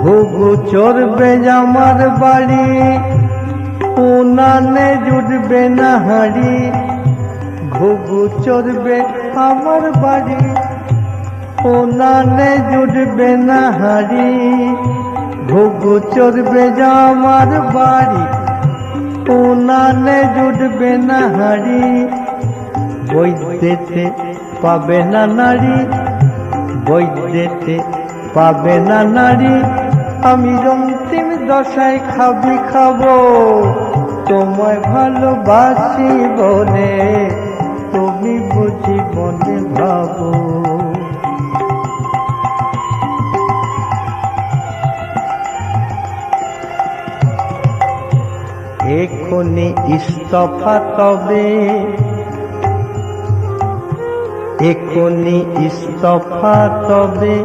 ঘুঘু চড়বে আমার বাড়ি, উনানে জুটবে না হাড়ি, ঘুঘু চড়বে আমার বাড়ি, উনানে জুটবে না হাড়ি, ঘুঘু চড়বে আমার বাড়ি, উনানে জুটবে না হাড়ি, বৈদ্যেতে পাবে না নারী, বৈদ্যেতে পাবে না নারী। আমি অন্তিম দশায় খাবি খাবো, তোমায় ভালোবাসি বলে, তুমি বুঝি মনে ভাবো। এখনি ইস্তফা তবে, এখনি ইস্তফা তবে,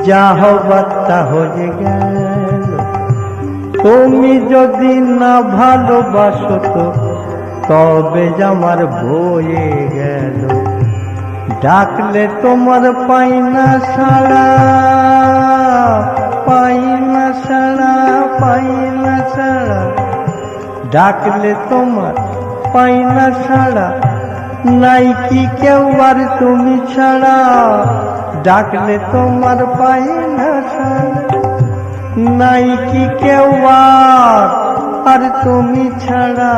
যা হবার তা হয়ে গেল। তুমি যদি না ভালোবাসো তো তবে আমার বয়ে গেল। ডাকলে তোমার পাই না সাড়া, পাই না সাড়া, পাই না সাড়া। ডাকলে তোমার পাই না সাড়া, নাই কি কেউ আর তুমি ছাড়া। ডাকলে তোমার পাই না সাড়া, নাই কি কেউ আর তুমি ছাড়া।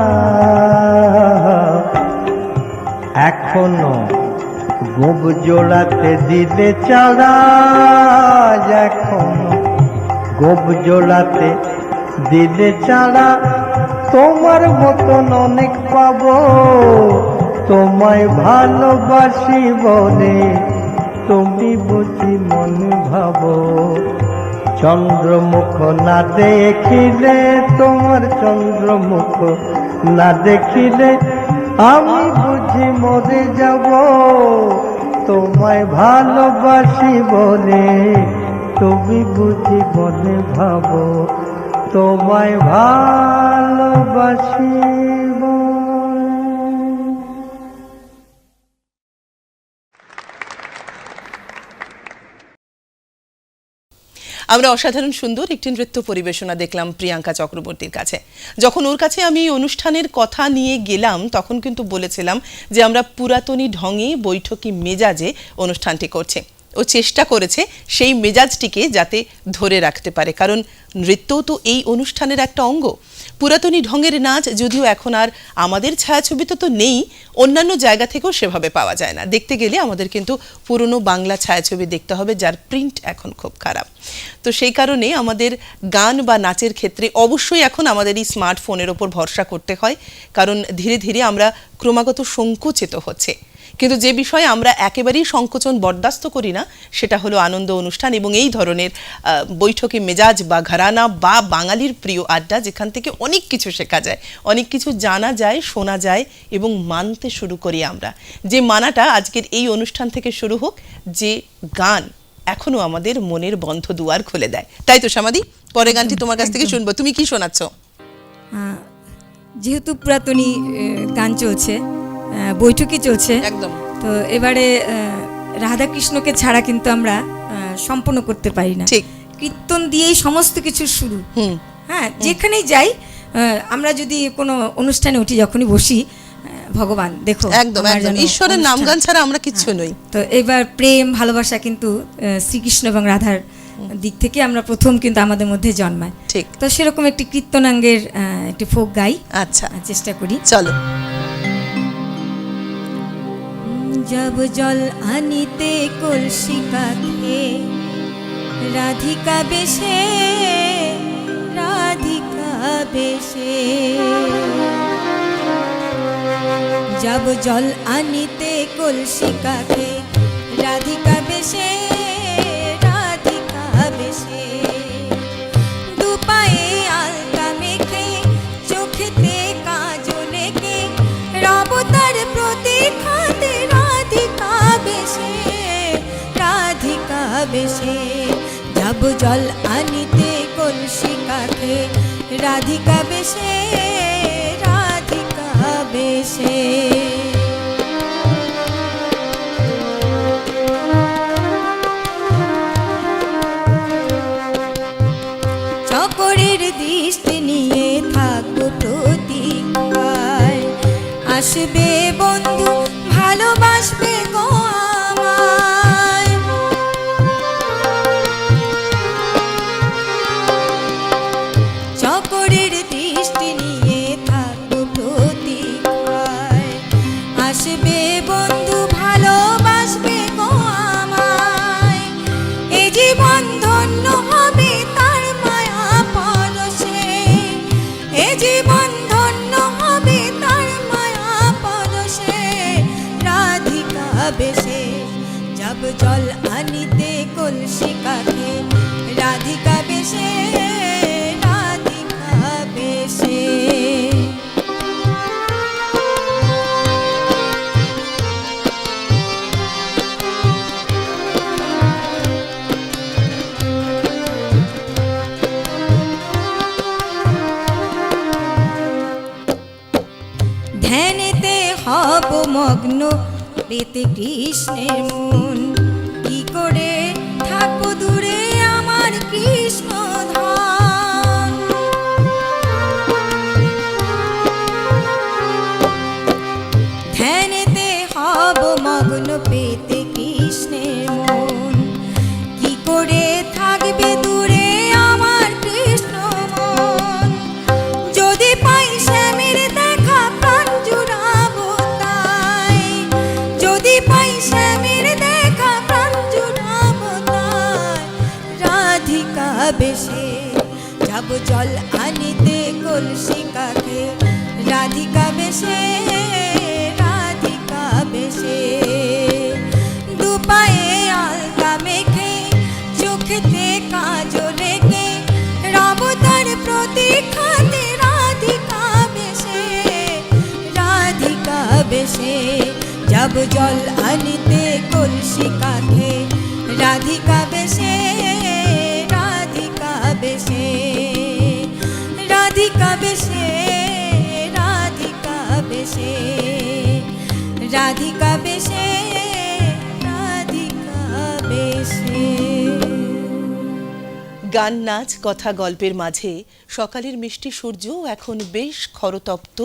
এখনো গোপ জোড়াতে দিলে চারা, এখনো গোপ জোড়াতে দিলে চারা। তোমার মতন অনেক পাবো, তোমায় ভালোবাসি বলে, তুমি বুঝি মনে ভাবো। চন্দ্রমুখ না দেখিলে, তোমার চন্দ্রমুখ না দেখিলে, আমি বুঝি মরে যাব। তোমায় ভালোবাসি বলে, তুমি বুঝি মনে ভাবো, তোমায় ভালোবাসি বলে। আমরা অসাধারণ সুন্দর একটি নৃত্য পরিবেশনা দেখলাম প্রিয়াঙ্কা চক্রবর্তীর কাছে। যখন ওর কাছে আমি অনুষ্ঠানের কথা নিয়ে গেলাম তখন কিন্তু বলেছিলাম যে আমরা পুরাতনী ঢঙে বৈঠকি মেজাজে অনুষ্ঠানটি করছি। ও চেষ্টা করেছে সেই মেজাজটিকে যাতে ধরে রাখতে পারে, কারণ নৃত্যও তো এই অনুষ্ঠানের একটা অঙ্গ। পুরাতনী ঢঙের নাচ যদিও এখন আর আমাদের ছায়াছবিতে তো নেই, অন্যান্য জায়গা থেকেও সেভাবে পাওয়া যায় না। দেখতে গেলে আমাদের কিন্তু পুরনো বাংলা ছায়াছবি দেখতে হবে, যার প্রিন্ট এখন খুব খারাপ। তো সেই কারণে আমাদের গান বা নাচের ক্ষেত্রে অবশ্যই এখন আমাদের এই স্মার্টফোনের ওপর ভরসা করতে হয়, কারণ ধীরে ধীরে আমরা ক্রমাগত সংকুচিত হচ্ছে। কিন্তু যে বিষয়ে আমরা একেবারেই সংকোচন বরদাস্ত করি না সেটা হলো আনন্দ অনুষ্ঠান এবং এই ধরনের বৈঠকি মেজাজ বা ঘরানা বা বাঙালির প্রিয় আড্ডা, যেখান থেকে অনেক কিছু শেখা যায়, অনেক কিছু জানা যায়, শোনা যায় এবং মানতে শুরু করি আমরা। যে মানাটা আজকের এই অনুষ্ঠান থেকে শুরু হোক, যে গান এখনো আমাদের মনের বন্ধ দুয়ার খুলে দেয়। তাই তো সমাধি, পরে গানটি তোমার কাছ থেকে শুনবো। তুমি কি শোনাচ্ছ? যেহেতু পুরাতনী গান চলছে, বৈঠকি চলছে, একদম, তো এবারে রাধাকৃষ্ণকে ছাড়া কিন্তু আমরা সম্পন্ন করতে পারি না। ঠিক, কীর্তন দিয়েই সমস্ত কিছু শুরু। হ্যাঁ, যেখানেই যাই আমরা যদি কোনো অনুষ্ঠানে উঠি, যখনই বসি, ভগবান দেখো, একদম একদম ঈশ্বরের নাম গান ছাড়া আমরা কিচ্ছু নই। তো এবার প্রেম ভালোবাসা কিন্তু শ্রীকৃষ্ণ এবং রাধার দিক থেকে আমরা প্রথম কিন্তু আমাদের মধ্যে জন্মায়। ঠিক, তো সেরকম একটি কীর্তনাঙ্গের একটি ফোক গাই। আচ্ছা, চেষ্টা করি, চলো। जब जल आनिते कलसी काखे राधिका बेशे, राधिका बेशे। जब जल आनिते कलसी काखे राधिका बेशे, राधिका बेशे। दुपाए आलता मेखे चोखेते काजल एके रब तार प्रतीक्षाते राधिका बेशे, राधिका बेशे। जब जल आनिते कलसी काखे राधिका बेशे, राधिका बेशे। চকরের দৃষ্টি নিয়ে থাকবো প্রতীক্ষায়, আসবে বন্ধু ভালোবাসবে গো আমায়। চকরের দৃষ্টি নিয়ে থাকবো প্রতীক্ষায়, আসবে বন্ধু ভালো যাব জল আনিতে কলসি কাঁধে, রাধিকা বেশে, রাধিকা বেশে। ধ্যানেতে হব মগ্ন, পেতে কৃষ্ণের মন, কি করে থাকবো দূরে আমার কৃষ্ণ ধাম। ধ্যানেতে হব মগ্ন, পেতে কৃষ্ণের মন, কি করে থাকবে দূরে আমার কৃষ্ণ মন। যদি পাই শ্যামের দেখা প্রাণ জুড়াবো তাই, যদি পাই শ্যামের দেখা প্রাণ জুড়াবো তাই। রাধিকা বেশে যাব জল আনিতে কলসি কাঁধে, রাধিকা বেশে, রাধিকা বেশে। দুপায়ে আলতা মেখে, চোখেতে কাজল রেখে, রব তার প্রতীক্ষাতে রাধিকা বেশে, রাধিকা বেশে। যাব জল আনিতে কলসি কাঁধে, রাধিকা বেশে, রাধিকা বেশে, রাধিকা বেশে, রাধিকা বেশে, রাধিকা বেশে, রাধিকা বেশে। গান, নাচ, কথা, গল্পের মাঝে সকালের মিষ্টি সূর্য এখন বেশ খরতপ্ত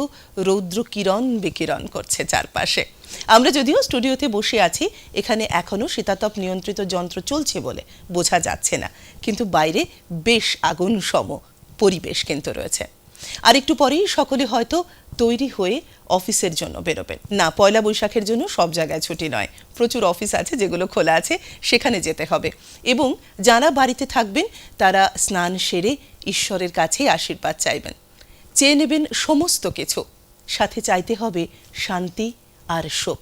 রৌদ্র কিরণ বিকিরণ করছে চারপাশে। আমরা যদিও স্টুডিওতে বসে আছি, এখানে এখনো শীতাতপ নিয়ন্ত্রিত যন্ত্র চলছে বলে বোঝা যাচ্ছে না, কিন্তু বাইরে বেশ আগুন সম পরিবেশ কিন্তু রয়েছে। আর একটু পরেই সকলে হয়তো তৈরি হয়ে অফিসের জন্য বেরোবেন। না, পয়লা বৈশাখের জন্য সব জায়গায় ছুটি নয়, প্রচুর অফিস আছে যেগুলো খোলা আছে, সেখানে যেতে হবে। এবং যারা বাড়িতে থাকবেন তারা স্নান সেরে ঈশ্বরের কাছে আশীর্বাদ চাইবেন, চেয়ে নেবেন সমস্ত কিছু। সাথে চাইতে হবে শান্তি আর সুখ।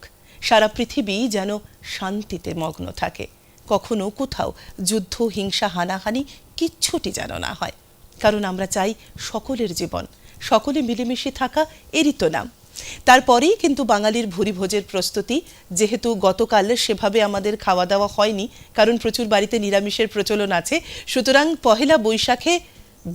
সারা পৃথিবী যেন শান্তিতে মগ্ন থাকে, কখনো কোথাও যুদ্ধ, হিংসা, হানাহানি কিচ্ছুটি যেন না হয়। কারণ আমরা চাই সকলের জীবন, সকলে মিলেমিশে থাকা, এরই তো নাম। তারপরেই কিন্তু বাঙালির ভুরি ভোজের প্রস্তুতি। যেহেতু গতকাল সেভাবে আমাদের খাওয়া দাওয়া হয়নি, কারণ প্রচুর বাড়িতে নিরামিষের প্রচলন আছে, সুতরাং পহেলা বৈশাখে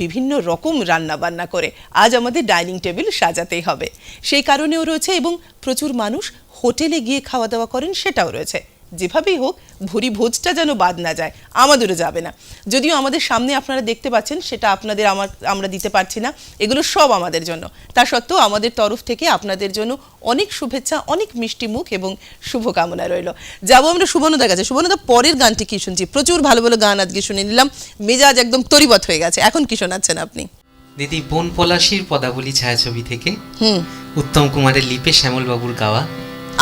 বিভিন্ন রকম রান্না বান্না করে আজ আমাদের ডাইনিং টেবিল সাজাতেই হবে। সেই কারণেও রয়েছে, এবং প্রচুর মানুষ হোটেলে গিয়ে খাওয়া দাওয়া করেন, সেটাও রয়েছে। যেভাবেই হোক ভুরি ভোজটা যেন বাদ না যায়, আমাদেরও যাবে না। যদিও আমাদের সামনে আপনারা দেখতে পাচ্ছেন, সেটা আপনাদের আমরা দিতে পারছি না, এগুলো সব আমাদের জন্য। তা সত্ত্বেও আমাদের তরফ থেকে আপনাদের জন্য অনেক শুভেচ্ছা, অনেক মিষ্টি মুখ এবং শুভকামনা রইল। যাবো আমরা সুবর্ণদার কাছে। সুবর্ণদা, পরের গানটি কি শুনছি? প্রচুর ভালো ভালো গান আজকে শুনে নিলাম, মেজাজ একদম তরিবত হয়ে গেছে। এখন কি শোনাচ্ছেন আপনি? দিদি, বন পলাশির পদাবলী ছায়াছবি থেকে উত্তম কুমারের লিপে শ্যামল বাবুর গাওয়া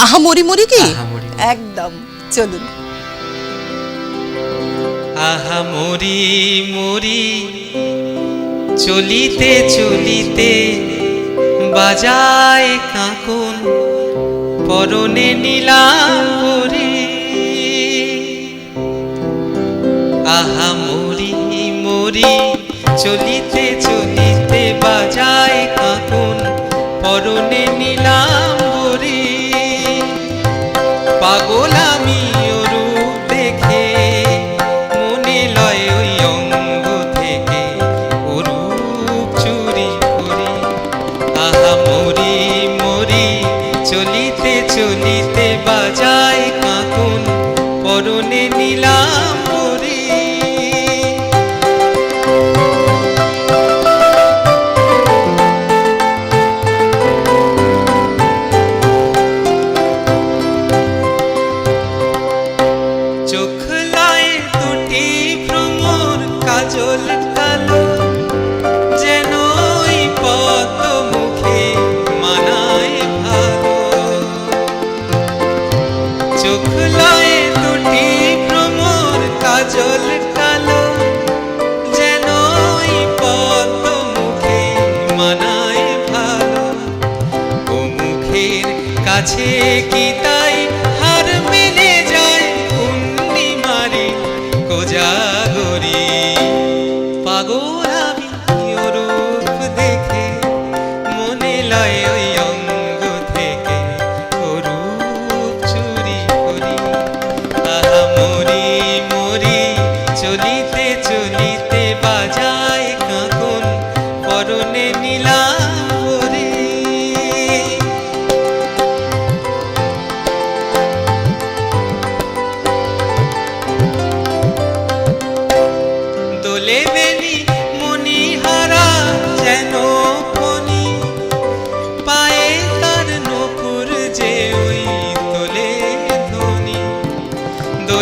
আহা মরি মরি কি? আহা মরি মরি। একদম, চলুন। আহা মরি মরি চলিতে চলিতে বাজায় কাঁকন, পরনে নীলাম্বরী। আহা মরি মরি চলিতে চলিতে বাজায় কাঁকন, পরনে নীলাম্বরী। পাগল আমি রূপ দেখে, মনে লয় ওই অঙ্গ থেকে রূপ চুরি করি। আহা মরি মরি চলিতে চলিতে বাজায় কাঁকন, পরনে নীলাম্বরী। কাজল কালো যেন ওই পদ্ম মুখে মানায় ভালো। চোখ লয়ে দুটি ভ্রমর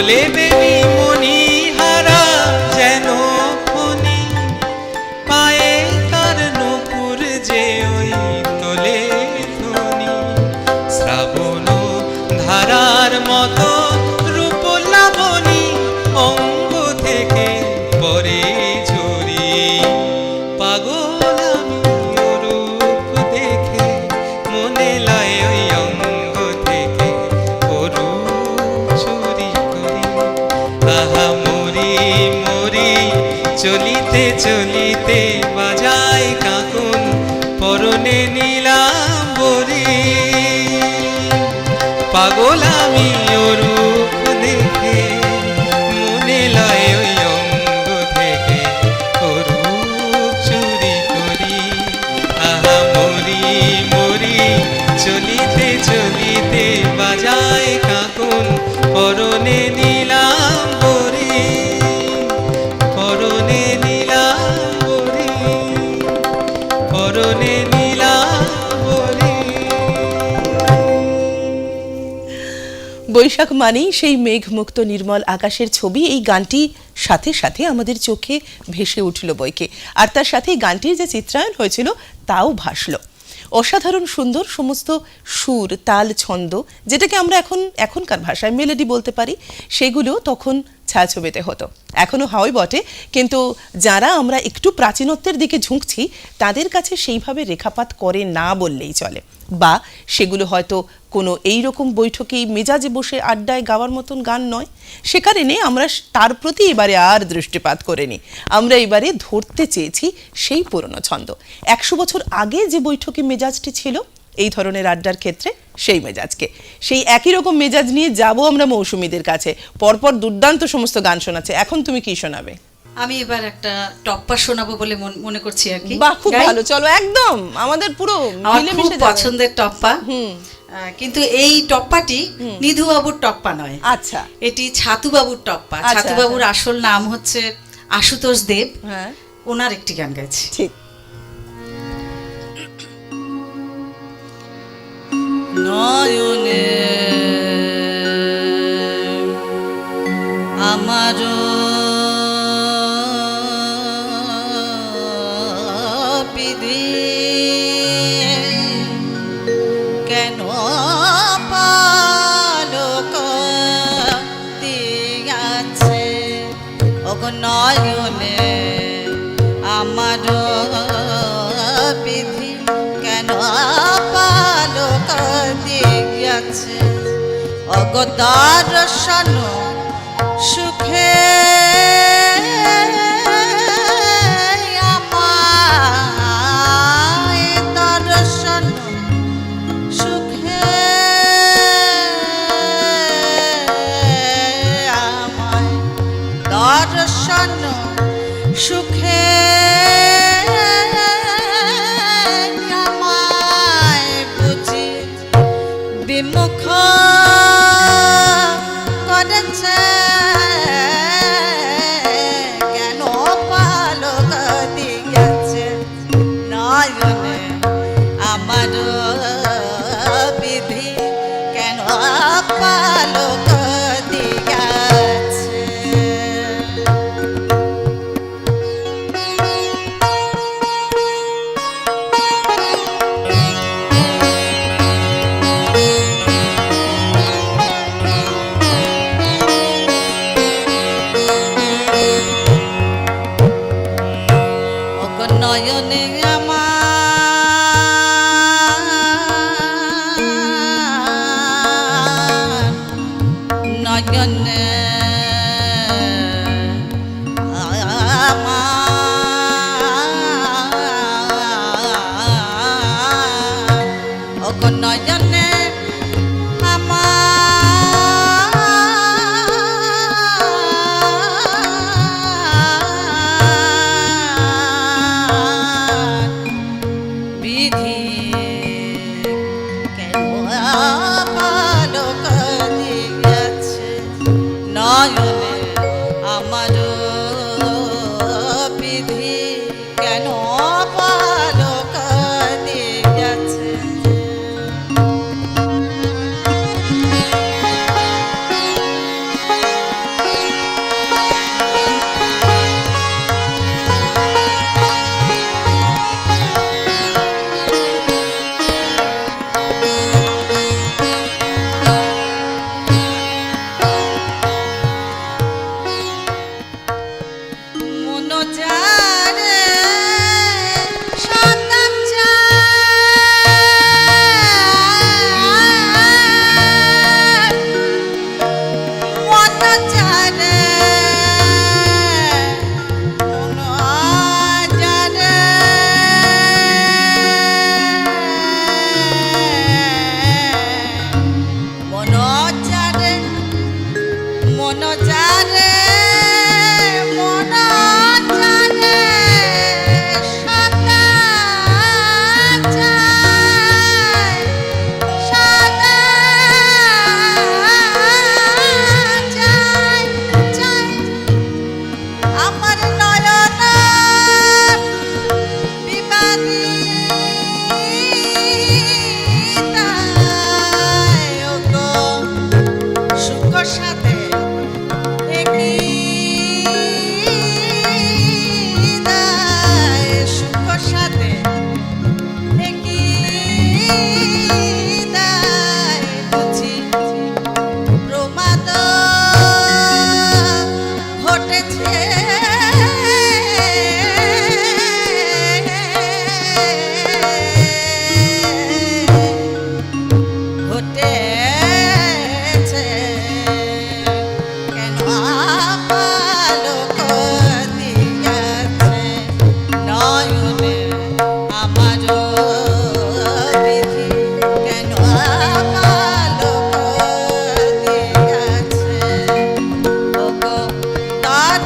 তোলে বেবি মনি হারা যেন ফণি, পায়ে তার নূপুর যে ওই তোলে ধ্বনি। শ্রাবণ ধারার মতো রূপ লাবণী, অঙ্গ থেকে পরে ঝরি। পাগল আমি ওর রূপ দেখে, মনে লয় ওই অঙ্গ থেকে ওর রূপ চুরি করি। আহা মরি মরি চলিতে চলিতে, বাজায় কাকুন পরনে নীলাম্বরী। পাগল আমি ওর রূপ দেখে, মনে লয় ওই অঙ্গ থেকে ওর রূপ চুরি করি। আহা মরি মরি চলিতে চলিতে, বাজায় কাকুন পরনে নীলাম্বরী। পরনে নীলাম্বরী, পরনে নীলাম্বরী। বৈশাখ মানেই সেই মেঘমুক্ত নির্মল আকাশের ছবি। এই গানটি সাথে সাথে আমাদের চোখে ভেসে উঠল বইকে, আর তার সাথে গানটির যে চিত্রায়ন হয়েছিল তাও ভাসল। অসাধারণ সুন্দর সমস্ত সুর, তাল, ছন্দ, যেটাকে আমরা এখনকার ভাষায় মেলোডি বলতে পারি, সেগুলো তখন ছায়াছবিতে হতো, এখনো হয় বটে, কিন্তু যারা আমরা একটু প্রাচীনত্বের দিকে ঝুঁকছি তাদের কাছে সেইভাবে রেখাপাত করে না বললেই চলে, বা সেগুলো হয়তো কোনো এইরকম বৈঠকেই মেজাজে বসে আড্ডায় গাওয়ার মতন গান নয়। সে কারণে আমরা তার প্রতি এবারে আর দৃষ্টিপাত করিনি। আমরা এবারে ধরতে চেয়েছি সেই পুরনো ছন্দ। 100 বছর আগে যে বৈঠকে মেজাজটি ছিল এই ধরনের আড্ডার ক্ষেত্রে, সেই মেজাজকে, সেই একই রকম মেজাজ নিয়ে যাব আমরা মৌসুমীদের কাছে। পরপর দুর্দান্ত সমস্ত গান শোনাচ্ছে। এখন তুমি কি শোনাবে? আমি এবার একটা টপ্পা শোনাবো বলে মনে করছি আর কি। বাহ, খুব ভালো, চলো, একদম আমাদের পুরো মিলেমিশে পছন্দের টপ্পা। কিন্তু এই টপ্পাটি নিধুবাবুর টপ্পা নয়, আচ্ছা, এটি ছাতুবাবুর টপ্পা। ছাতুবাবুর আসল নাম হচ্ছে আশুতোষ দেব, হ্যাঁ, ওনার একটি গান গাইছি। ঠিক। নয়নে আমারও বিধি কেন পালক দিয়াছে, ওগো নয়নে আমারও বিধি কেন পালক দিয়াছে, ওগো দর্শন সুখে আমায়, দর্শন সুখে আমায়, দর্শন সুখে আমায় বুঝি বিমুখ করেছে, কেন পালক দিয়েছে, নয়নে আমার বিধি কেন পালক দিয়েছে। নয়নে আমার, নয়নে আমার, ওগো নয়নে বিধি কেন পালক দিয়েছে, নয়নে আমার বিধি কেন পালক দিয়েছে। মন জানে মন জানে সাদা চাই সাদা চাই চাই আমার নয়ন বিবাদী তাই ওগো সুখ সাথে একই দায় সুখ সাথে একই দায় বুঝি প্রমাদ ঘটেছে ঘটেছে কেন আপালোক দিয়াছে নয়নে আমার বিধি কেন আপালোক দিয়াছে ওগো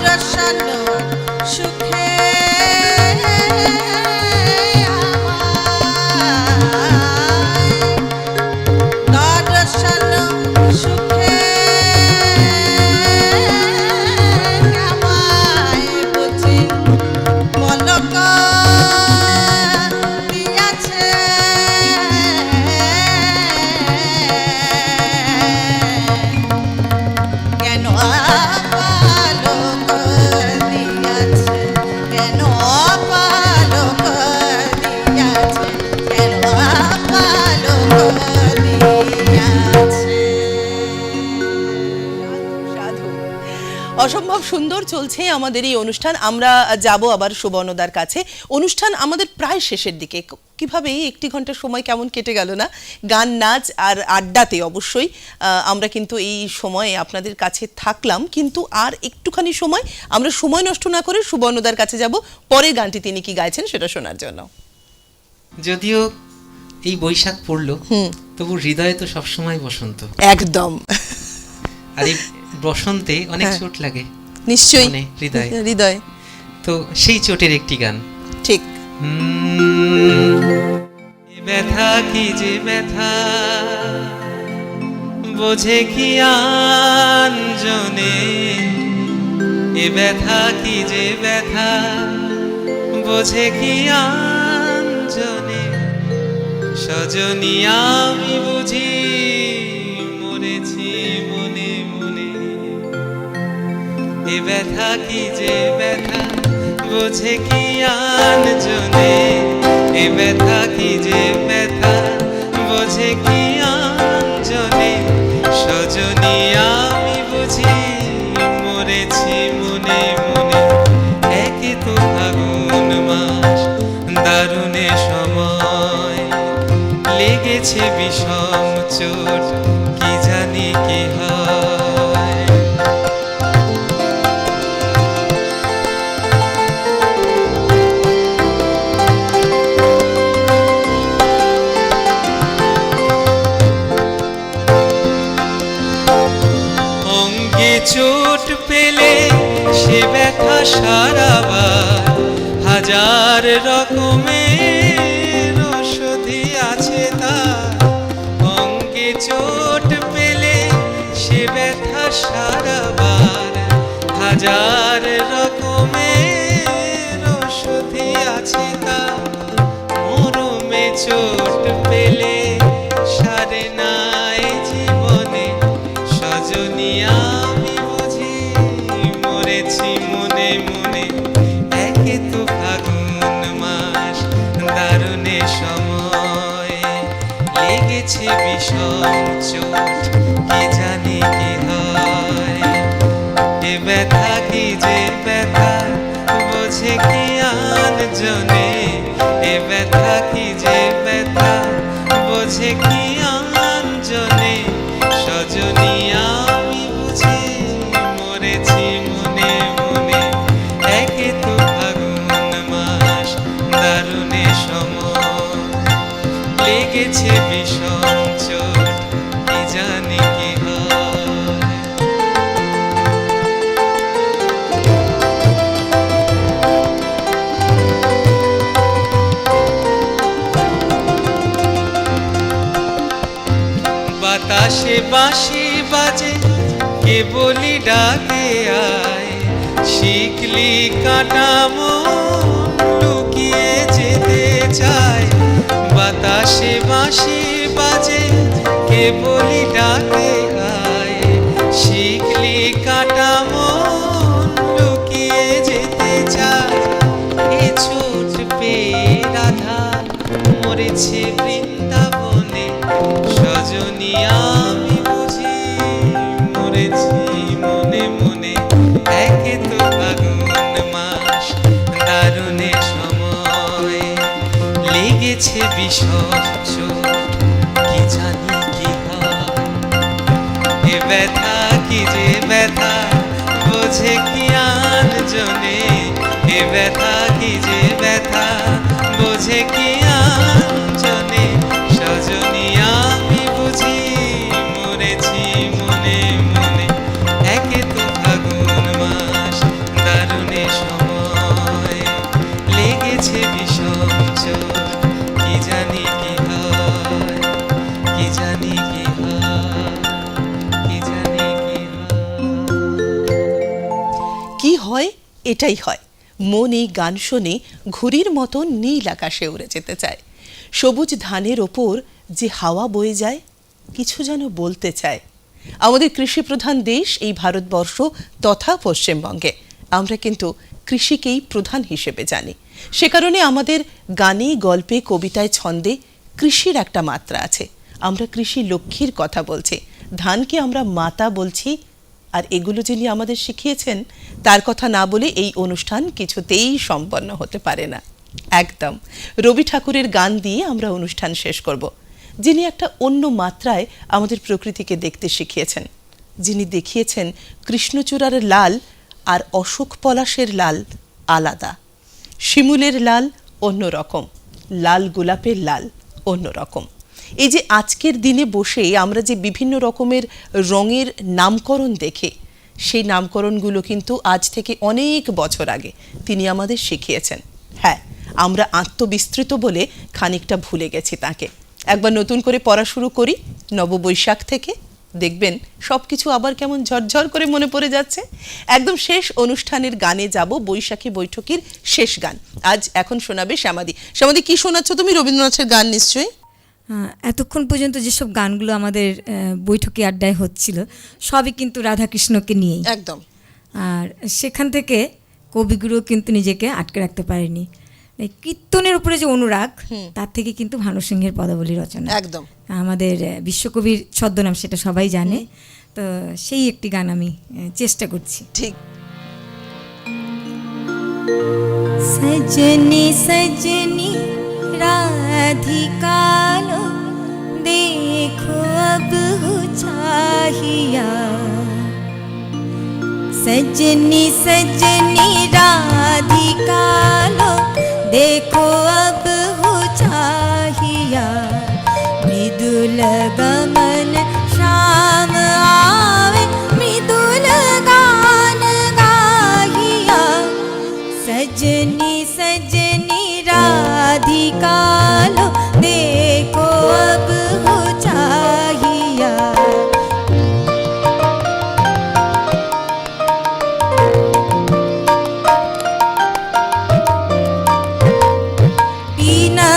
দর্শন সুখে আমায় দর্শন সুখে আমায় বুঝি পলক দিয়াছে কেন আপালোক দিয়াছে কেন আপালোক দিয়াছে কেন আপালোক দিয়াছে সাধু। অসম্ভব সুন্দর চলছে আমাদের এই অনুষ্ঠান। আমরা যাব আবার সুবর্ণদার কাছে। অনুষ্ঠান আমাদের প্রায় শেষের দিকে। কিভাবে এই 1 ঘন্টা সময় কেমন কেটে গেল না, গান নাচ আর আড্ডাতে। অবশ্যই আমরা কিন্তু এই সময়ে আপনাদের কাছে থাকলাম, কিন্তু আর একটুখানি সময় আমরা সময় নষ্ট না করে সুবর্ণদার কাছে যাব পরের গানটি তিনি কি গাইছেন সেটা শোনার জন্য। যদিও এই বৈশাখ পড়লো, তবু হৃদয়ে তো সবসময় বসন্ত। একদম। আর এই বসন্তে অনেক হ্যাঁ। চোট লাগে নিশ্চয়ই মনে, হৃদয়ে। হৃদয় তো সেই চোটের একটি গান। ঠিক। এ ব্যথা কি যে ব্যথা, বোঝে কি আনজনে। এ ব্যথা কি যে ব্যথা, বোঝে কি আনজনে। সজনী আমি বুঝি মরেছি মনে মনে। এ ব্যথা কি যে ব্যথা, বোঝে কি আনজনে। এ ব্যথা কি যে ব্যথা, বোঝে কি আনজনে। সজনী আমি বুঝি মরেছি মনে মনে। একে তো ফাগুন মাস, দারুণে সময়, লেগেছে বিষম চোট, কি জানি কি হয়। অঙ্গে চোট পেলে সে ব্যথা সারাবার হাজার রকমের ওষুধি আছে তার। অঙ্গে চোট পেলে সে ব্যথা সারাবার হাজার রকমের ওষুধি আছে তার। মরমে চোট পেলে সারে নাই জীবনে। সজনী আমি বুঝি মরেছি মনে মনে। একে তো ফাগুন মাস, দারুণে সময়, লেগেছে বিষম চোট, কি জানি কি হয়। এ ব্যথা কি যে ব্যথা, বোঝে কি আনজনে। এ ব্যথা কি যে ব্যথা, বোঝে বাতাসে বাঁশি বাজে কে বলি ডাকে আয়, শিকলি কাটা মন লুকিয়ে যেতে চায়। বাতাসে বাঁশি বাজে কে বলি ডাকে আয়, শিকলি কাটা মন লুকিয়ে যেতে চায়। এ ছোট পেয়ে রাধা মরেছে বৃন্দাবনে, সজনী আমি বুঝি মরেছি মনে মনে। একে তো ফাগুন মাস দারুণে সময়, লেগেছে বিষম চোট কি জানি কি হয়। এ ব্যথা কি যে ব্যথা বোঝে কি আনজনে, এ ব্যথা কি যে ব্যথা বোঝে কি আনজনে। সজনী আমি বুঝি মরেছি মনে মনে। একে তো ফাগুন মাস দারুণে সময়, লেগেছে বিষম চোট কি জানি কি হয়, কি জানি কি হয়, কি জানি কি হয়। কি হয়? এটাই হয়। মন এই গান শুনে ঘুড়ির মতো নীল আকাশে উড়ে যেতে চায়। সবুজ ধানের ওপর যে হাওয়া বয়ে যায়, কিছু যেন বলতে চায়। আমাদের কৃষিপ্রধান দেশ এই ভারতবর্ষ তথা পশ্চিমবঙ্গে। আমরা কিন্তু কৃষিকেই প্রধান হিসেবে জানি। সে কারণে আমাদের গানে, গল্পে, কবিতায়, ছন্দে কৃষির একটা মাত্রা আছে। আমরা কৃষি লক্ষ্মীর কথা বলছি, ধানকে আমরা মাতা বলছি। আর এগুলো যিনি আমাদের শিখিয়েছেন তার কথা না বলে এই অনুষ্ঠান কিছুতেই সম্পন্ন হতে পারে না। একদম রবি ঠাকুরের গান দিয়ে আমরা অনুষ্ঠান শেষ করব, যিনি একটা অন্য মাত্রায় আমাদের প্রকৃতিকে দেখতে শিখিয়েছেন, যিনি দেখিয়েছেন কৃষ্ণচূড়ার লাল আর অশোক পলাশের লাল আলাদা, শিমুলের লাল অন্যরকম, লাল গোলাপের লাল অন্যরকম। এই যে আজকের দিনে বসে আমরা যে বিভিন্ন রকমের রঙের নামকরণ দেখি, সেই নামকরণগুলো কিন্তু আজ থেকে অনেক বছর আগে তিনি আমাদের শিখিয়েছেন। হ্যাঁ, আমরা আত্মবিস্তৃত বলে খানিকটা ভুলে গেছি তাকে। একবার নতুন করে পড়া শুরু করি নববৈশাখ থেকে, দেখবেন সব কিছু আবার কেমন ঝরঝর করে মনে পড়ে যাচ্ছে। একদম শেষ অনুষ্ঠানের গানে যাব, বৈশাখী বৈঠকির শেষ গান। আজ এখন শোনাবে শ্যামাদি। শ্যামাদি, কি শোনাচ্ছ তুমি? রবীন্দ্রনাথের গান নিশ্চয়ই। এতক্ষণ পর্যন্ত যেসব গানগুলো আমাদের বৈঠকি আড্ডায় হচ্ছিল সবই কিন্তু রাধাকৃষ্ণকে নিয়েই। একদম। আর সেখান থেকে কবিগুরু কিন্তু নিজেকে আটকে রাখতে পারেনি। কীর্তনের উপরে যে অনুরাগ, তার থেকে কিন্তু ভানু সিংহের পদাবলী রচনা। একদম আমাদের বিশ্বকবির ছদ্মনাম, সেটা সবাই জানে। তো সেই একটি গান আমি চেষ্টা করছি। ঠিক। सजनी सजनी राधिका लो, देखो अब हो चाहिया। सजनी सजनी राधिका लो, देखो अब हो चाहिया। मृदुल गमन शाम आवे, मृदुल गान गाहिया। सजनी सजनी राधिका लो, देखो अब हो चाहिया। पीना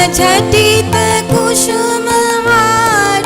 झटित कुसुम हार,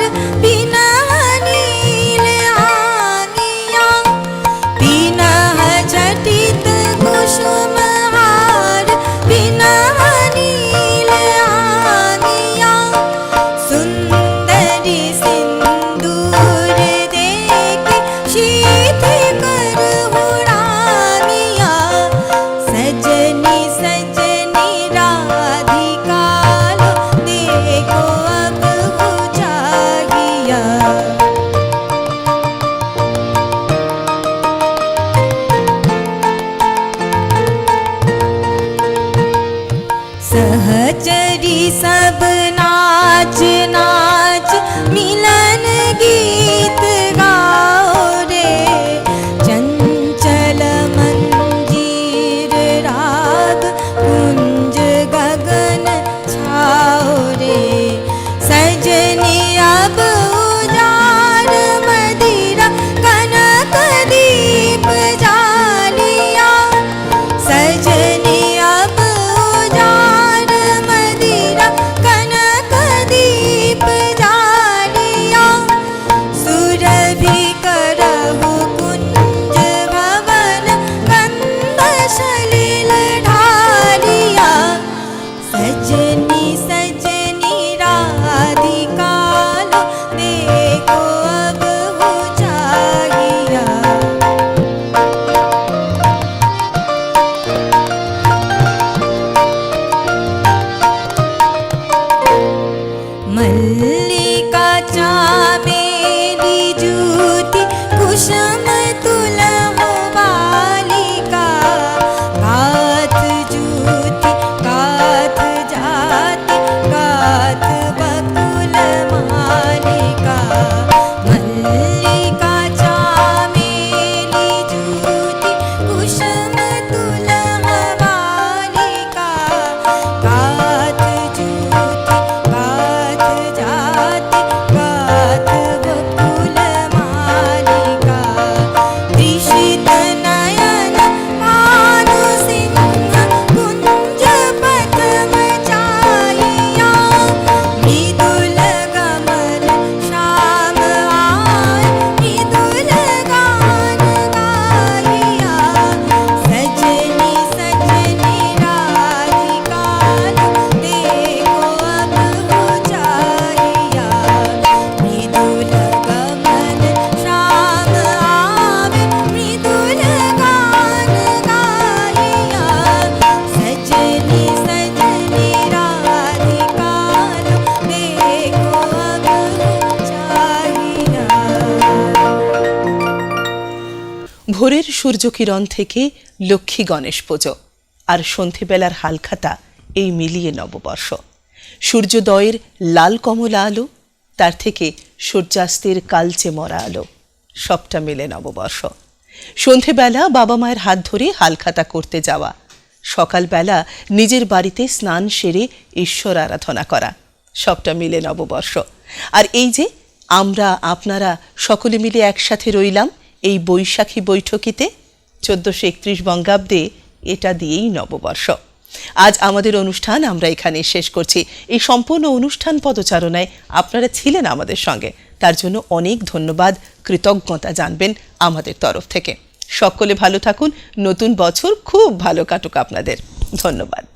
ভোরের সূর্যকিরণ থেকে লক্ষ্মী গণেশ পুজো আর সন্ধেবেলার হালখাতা এই মিলিয়ে নববর্ষ। সূর্যোদয়ের লাল কমলা আলো, তার থেকে সূর্যাস্তের কালচে মরা আলো, সবটা মিলে নববর্ষ। সন্ধেবেলা বাবা মায়ের হাত ধরে হালখাতা করতে যাওয়া, সকালবেলা নিজের বাড়িতে স্নান সেরে ঈশ্বর আরাধনা করা, সবটা মিলে নববর্ষ। আর এই যে আমরা আপনারা সকলে মিলে একসাথে রইলাম এই বৈশাখী বৈঠকিতে 1431 বঙ্গাব্দে, এটা দিয়েই নববর্ষ। আজ আমাদের অনুষ্ঠান আমরা এখানে শেষ করছি। এই সম্পূর্ণ অনুষ্ঠান পদচারণায় আপনারা ছিলেন আমাদের সঙ্গে, তার জন্য অনেক ধন্যবাদ, কৃতজ্ঞতা জানবেন আমাদের তরফ থেকে। সকলে ভালো থাকুন, নতুন বছর খুব ভালো কাটুক আপনাদের। ধন্যবাদ।